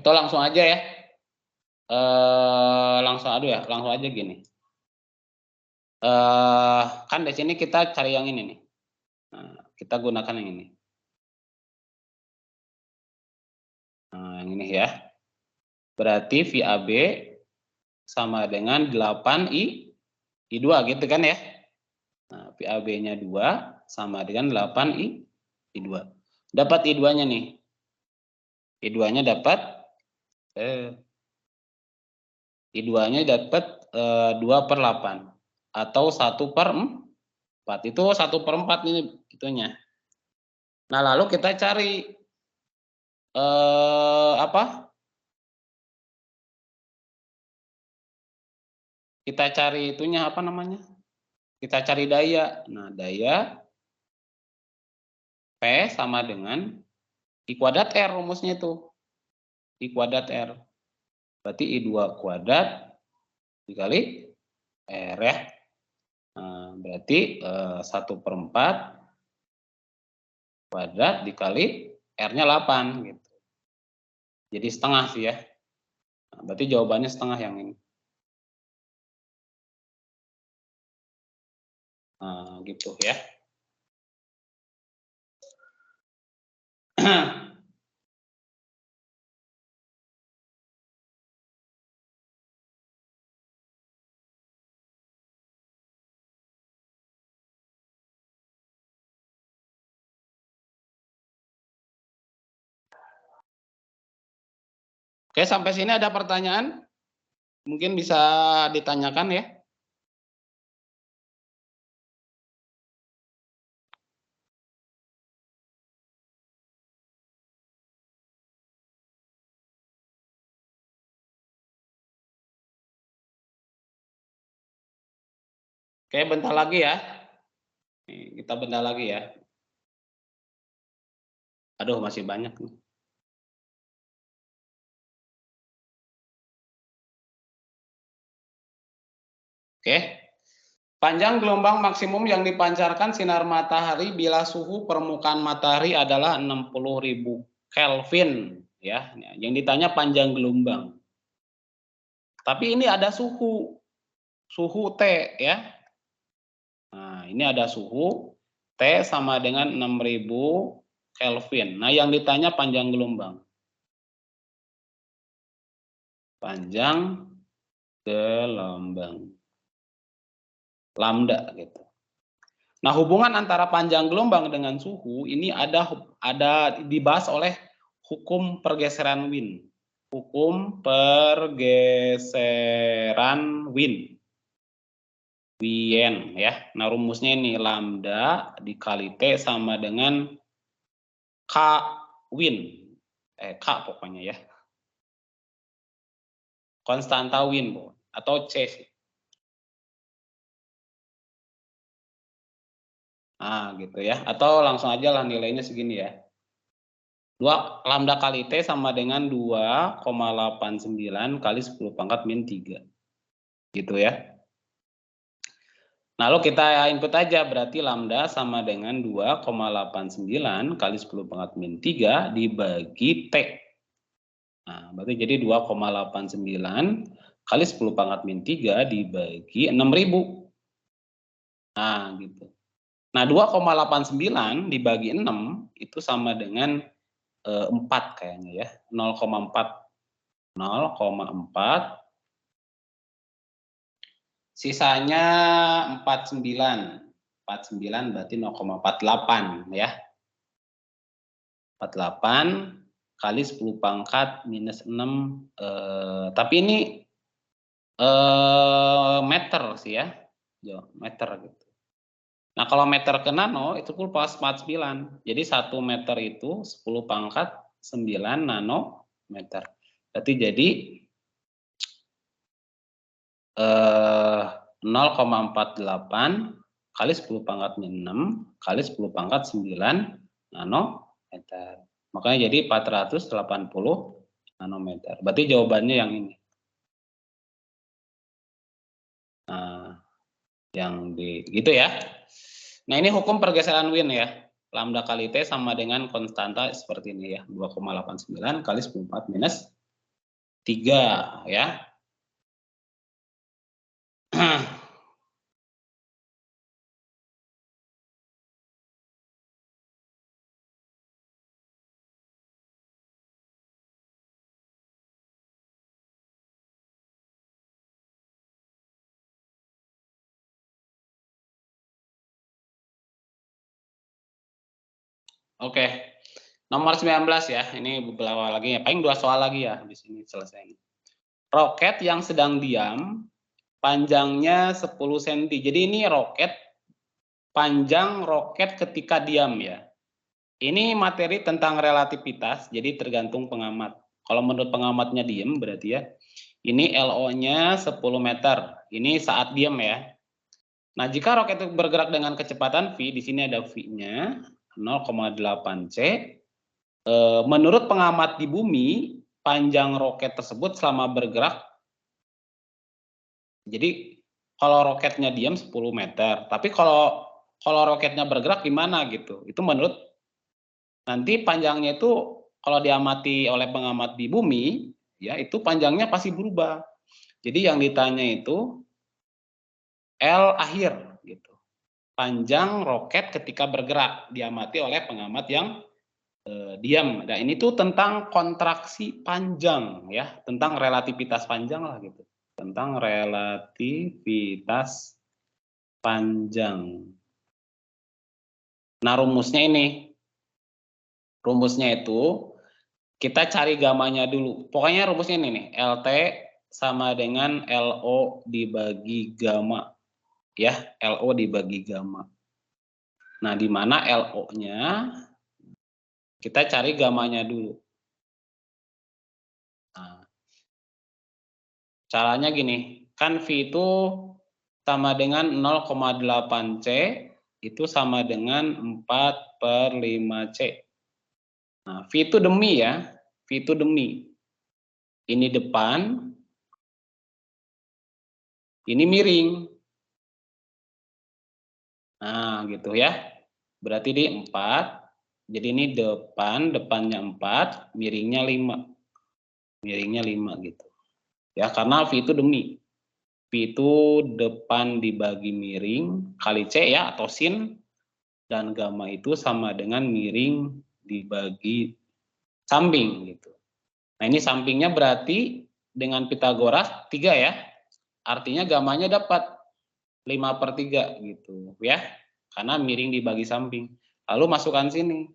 Atau langsung aja ya. Langsung aja gini. Kan di sini kita cari yang ini nih. Nah, kita gunakan yang ini. Nah, yang ini ya. Berarti VAB sama dengan 8 I2 I2 gitu kan ya. Nah, PAB-nya 2 sama dengan 8 I2. Dapat I2-nya nih. I2-nya dapat I2-nya dapat 2/8 atau 1/4. Itu 1/4 ini itunya. Nah, lalu kita cari apa? Kita cari itunya apa namanya? Kita cari daya. Nah, daya P sama dengan I kuadrat R rumusnya itu. I kuadrat R. Berarti I2 kuadrat dikali R ya. Nah, berarti 1/4 kuadrat dikali R-nya 8 gitu. Jadi setengah sih ya. Nah, berarti jawabannya setengah yang ini. Nah, gitu ya. Oke, sampai sini ada pertanyaan? Mungkin bisa ditanyakan ya. Oke, bentar lagi ya. Nih, kita bentar lagi ya. Aduh, masih banyak nih. Oke. Panjang gelombang maksimum yang dipancarkan sinar matahari bila suhu permukaan matahari adalah 60.000 Kelvin ya. Yang ditanya panjang gelombang. Tapi ini ada suhu T ya. Nah, ini ada suhu T sama dengan 6000 Kelvin. Nah, yang ditanya panjang gelombang. Panjang gelombang. Lambda gitu. Nah, hubungan antara panjang gelombang dengan suhu ini ada dibahas oleh hukum pergeseran Wien. Hukum pergeseran Wien. Wien ya. Nah, rumusnya ini lambda dikali T sama dengan K Wien. K pokoknya ya. Konstanta Wien atau C sih. Nah, gitu ya. Atau langsung aja lah nilainya segini ya. 2 lambda kali T sama dengan 2,89 kali 10 pangkat min 3. Gitu ya. Lalu kita input aja, berarti lambda sama dengan 2,89 kali 10 pangkat min 3 dibagi T. Nah, berarti jadi 2,89 kali 10 pangkat min 3 dibagi 6.000. Nah, gitu. Nah, 2,89 dibagi 6 itu sama dengan 4 kayaknya ya. 0,4. 0,4. Sisanya 49. 49 berarti 0,48 ya. 48 kali 10 pangkat minus 6. Tapi ini meter sih ya. Meter gitu. Nah, kalau meter ke nano itu plus 49. Jadi 1 meter itu 10 pangkat 9 nanometer. Berarti jadi 0,48 kali 10 pangkat min 6 kali 10 pangkat 9 nanometer. Makanya jadi 480 nanometer. Berarti jawabannya yang ini. Nah, yang di gitu ya. Nah, ini hukum pergeseran Wien ya. Lambda kali T sama dengan konstanta seperti ini ya. 2,89 kali 10⁴ minus 3 ya. Oke. Nomor 19 ya. Ini beberapa lagi ya. Paling 2 soal lagi ya di sini selesai. Roket yang sedang diam panjangnya 10 cm. Jadi ini panjang roket ketika diam ya. Ini materi tentang relativitas, jadi tergantung pengamat. Kalau menurut pengamatnya diem berarti ya, ini LO-nya 10 meter. Ini saat diem ya. Nah, jika roket itu bergerak dengan kecepatan V, di sini ada V-nya 0,8 C. Menurut pengamat di bumi, panjang roket tersebut selama bergerak, jadi kalau roketnya diam 10 meter, tapi kalau roketnya bergerak gimana gitu? Itu menurut nanti panjangnya itu kalau diamati oleh pengamat di bumi, ya itu panjangnya pasti berubah. Jadi yang ditanya itu L akhir gitu. Panjang roket ketika bergerak diamati oleh pengamat yang diam. Nah, ini tuh tentang kontraksi panjang ya, tentang relativitas panjang lah gitu. Tentang relativitas panjang. Nah, rumusnya ini. Rumusnya itu kita cari gamanya dulu. Pokoknya rumusnya ini nih, LT sama dengan LO dibagi gamma. Ya, LO dibagi gamma. Nah, di mana LO-nya kita cari gamanya dulu. Nah, caranya gini, kan V itu sama dengan 0,8 C, itu sama dengan 4/5 C. Nah, V itu demi ya, V itu demi. Ini depan, ini miring. Nah, gitu ya. Berarti di 4. Jadi ini depannya 4, miringnya 5. Miringnya 5 gitu. Ya, karena V itu demi. V itu depan dibagi miring kali C ya, atau sin. Dan gamma itu sama dengan miring dibagi samping gitu. Nah, ini sampingnya berarti dengan Pitagoras 3 ya. Artinya gammanya dapat 5/3 gitu ya. Karena miring dibagi samping. Lalu masukkan sini.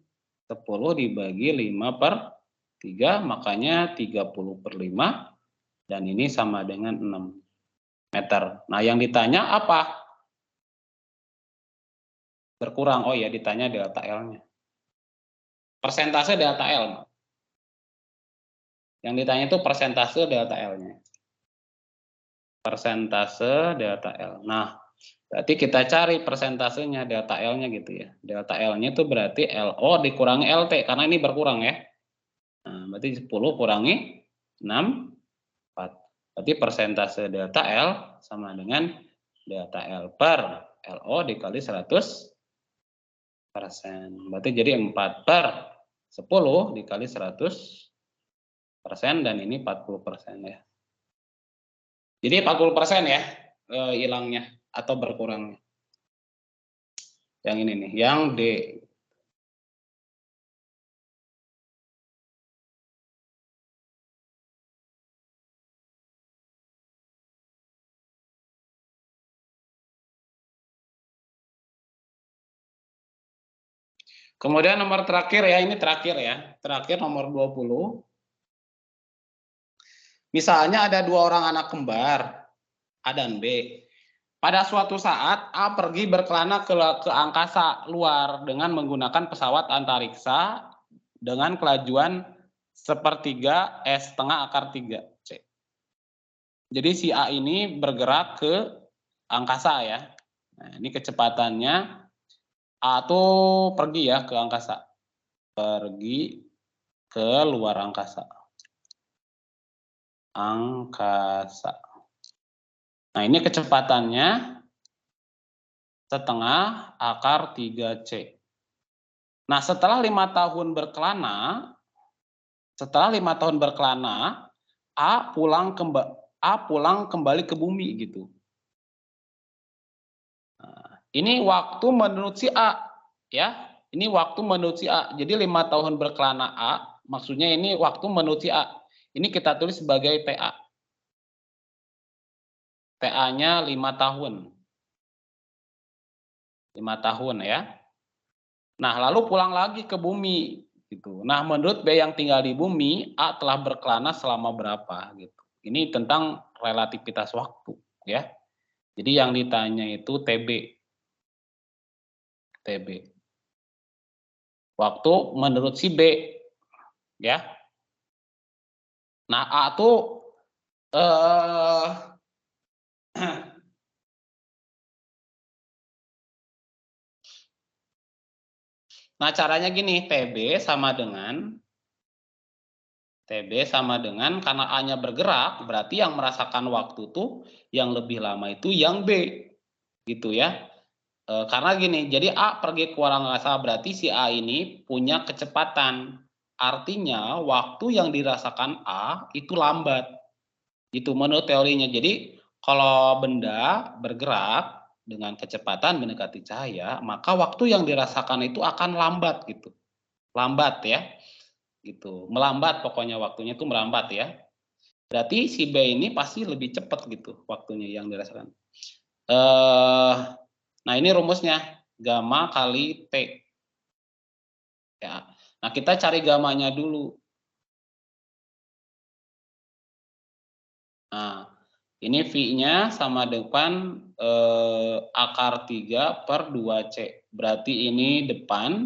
10 dibagi 5/3, makanya 30/5. Dan ini sama dengan 6 meter. Nah, yang ditanya apa? Berkurang. Oh ya, ditanya delta L-nya. Persentase delta L. Yang ditanya itu persentase delta L-nya. Persentase delta L. Nah, berarti kita cari persentasenya delta L-nya gitu ya. Delta L-nya itu berarti LO dikurangi LT, karena ini berkurang ya. Nah, berarti 10 kurangi 6, 4. Berarti persentase delta L sama dengan delta L per LO dikali 100%. Berarti jadi 4/10 dikali 100%, dan ini 40% ya. Jadi 40% ya hilangnya atau berkurangnya. Yang ini nih, yang D. Kemudian nomor terakhir ya, ini terakhir ya. Terakhir nomor 20. Misalnya ada 2 orang anak kembar, A dan B. Pada suatu saat A pergi berkelana ke angkasa luar dengan menggunakan pesawat antariksa dengan kelajuan 1/3 setengah akar 3 C. Jadi si A ini bergerak ke angkasa ya. Nah, ini kecepatannya A tuh pergi ya ke angkasa. Pergi ke luar angkasa. Angkasa. Nah, ini kecepatannya setengah akar 3 C. Nah, setelah 5 tahun berkelana, A pulang kembali ke bumi gitu. Nah, ini waktu menurut si A ya. Ini waktu menurut si A. Jadi 5 tahun berkelana A, maksudnya ini waktu menurut si A. Ini kita tulis sebagai TA. TA-nya 5 tahun. 5 tahun ya. Nah, lalu pulang lagi ke bumi gitu. Nah, menurut B yang tinggal di bumi, A telah berkelana selama berapa gitu. Ini tentang relativitas waktu ya. Jadi yang ditanya itu TB. TB. Waktu menurut si B ya. Nah, A tuh nah caranya gini, TB sama dengan karena A-nya bergerak, berarti yang merasakan waktu tuh yang lebih lama itu yang B, gitu ya. Karena gini, jadi A pergi ke luar angkasa berarti si A ini punya kecepatan. Artinya waktu yang dirasakan A itu lambat. Itu menurut teorinya. Jadi kalau benda bergerak dengan kecepatan mendekati cahaya, maka waktu yang dirasakan itu akan lambat gitu. Lambat ya. Gitu. Melambat pokoknya waktunya itu melambat ya. Berarti si B ini pasti lebih cepat gitu waktunya yang dirasakan. Nah ini rumusnya gamma kali T. Ya. Nah kita cari gamanya dulu. Nah ini V-nya sama depan akar 3 per 2C. Berarti ini depan,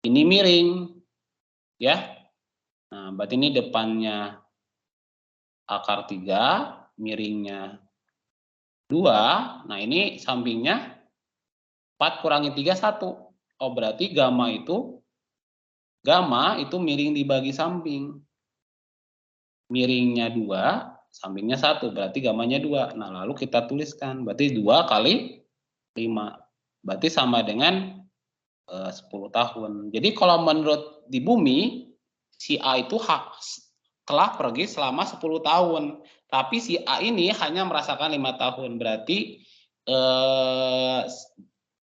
ini miring. Ya. Nah berarti ini depannya akar 3, miringnya 2. Nah ini sampingnya 4 kurangi 3, 1. Oh berarti gamma itu miring dibagi samping. Miringnya 2, sampingnya 1. Berarti gamanya 2. Nah lalu kita tuliskan. Berarti 2 kali 5. Berarti sama dengan 10 tahun. Jadi kalau menurut di bumi, si A itu telah pergi selama 10 tahun. Tapi si A ini hanya merasakan 5 tahun. Berarti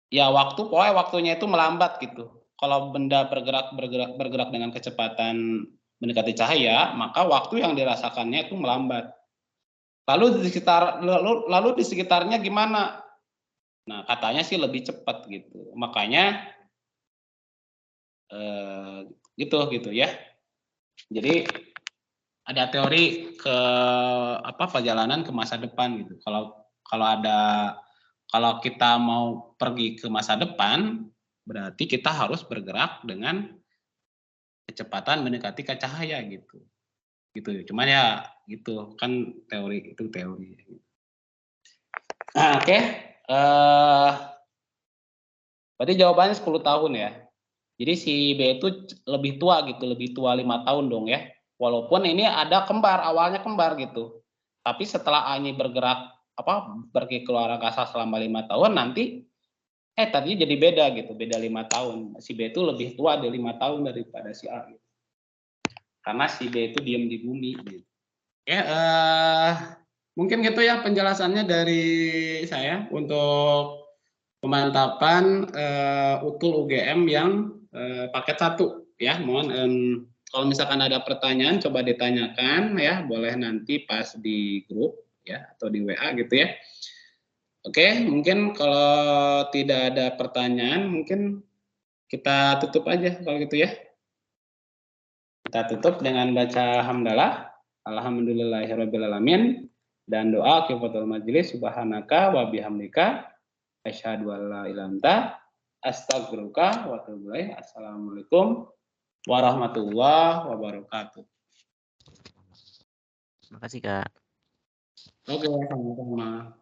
ya pokoknya waktunya itu melambat gitu. Kalau benda bergerak dengan kecepatan mendekati cahaya, maka waktu yang dirasakannya itu melambat. Lalu di sekitarnya gimana? Nah, katanya sih lebih cepat gitu. Makanya gitu ya. Jadi ada teori ke perjalanan ke masa depan gitu. Kalau kita mau pergi ke masa depan, berarti kita harus bergerak dengan kecepatan mendekati ke cahaya gitu. Gitu. Cuman ya gitu kan teori. Nah, oke. Berarti jawabannya 10 tahun ya. Jadi si B itu lebih tua gitu, lebih tua 5 tahun dong ya. Walaupun ini ada kembar, awalnya kembar gitu. Tapi setelah A ini bergerak pergi ke luar angkasa selama 5 tahun nanti tadinya jadi beda gitu, beda 5 tahun. Si B itu lebih tua dari 5 tahun daripada si A gitu. Karena si B itu diam di bumi gitu. Ya, mungkin gitu ya penjelasannya dari saya untuk pemantapan utul UGM yang paket 1 ya. Mohon kalau misalkan ada pertanyaan coba ditanyakan ya, boleh nanti pas di grup ya atau di WA gitu ya. Oke, mungkin kalau tidak ada pertanyaan mungkin kita tutup aja kalau gitu ya. Kita tutup dengan baca hamdalah. Alhamdulillahirrabbilalamin. Dan doa kifatul majelis subhanaka wa bihamdika asyhadu an la ilaha illa anta astaghfiruka wa atubu ilaik. Assalamualaikum warahmatullahi wabarakatuh. Terima kasih, Kak. Oke, sama-sama.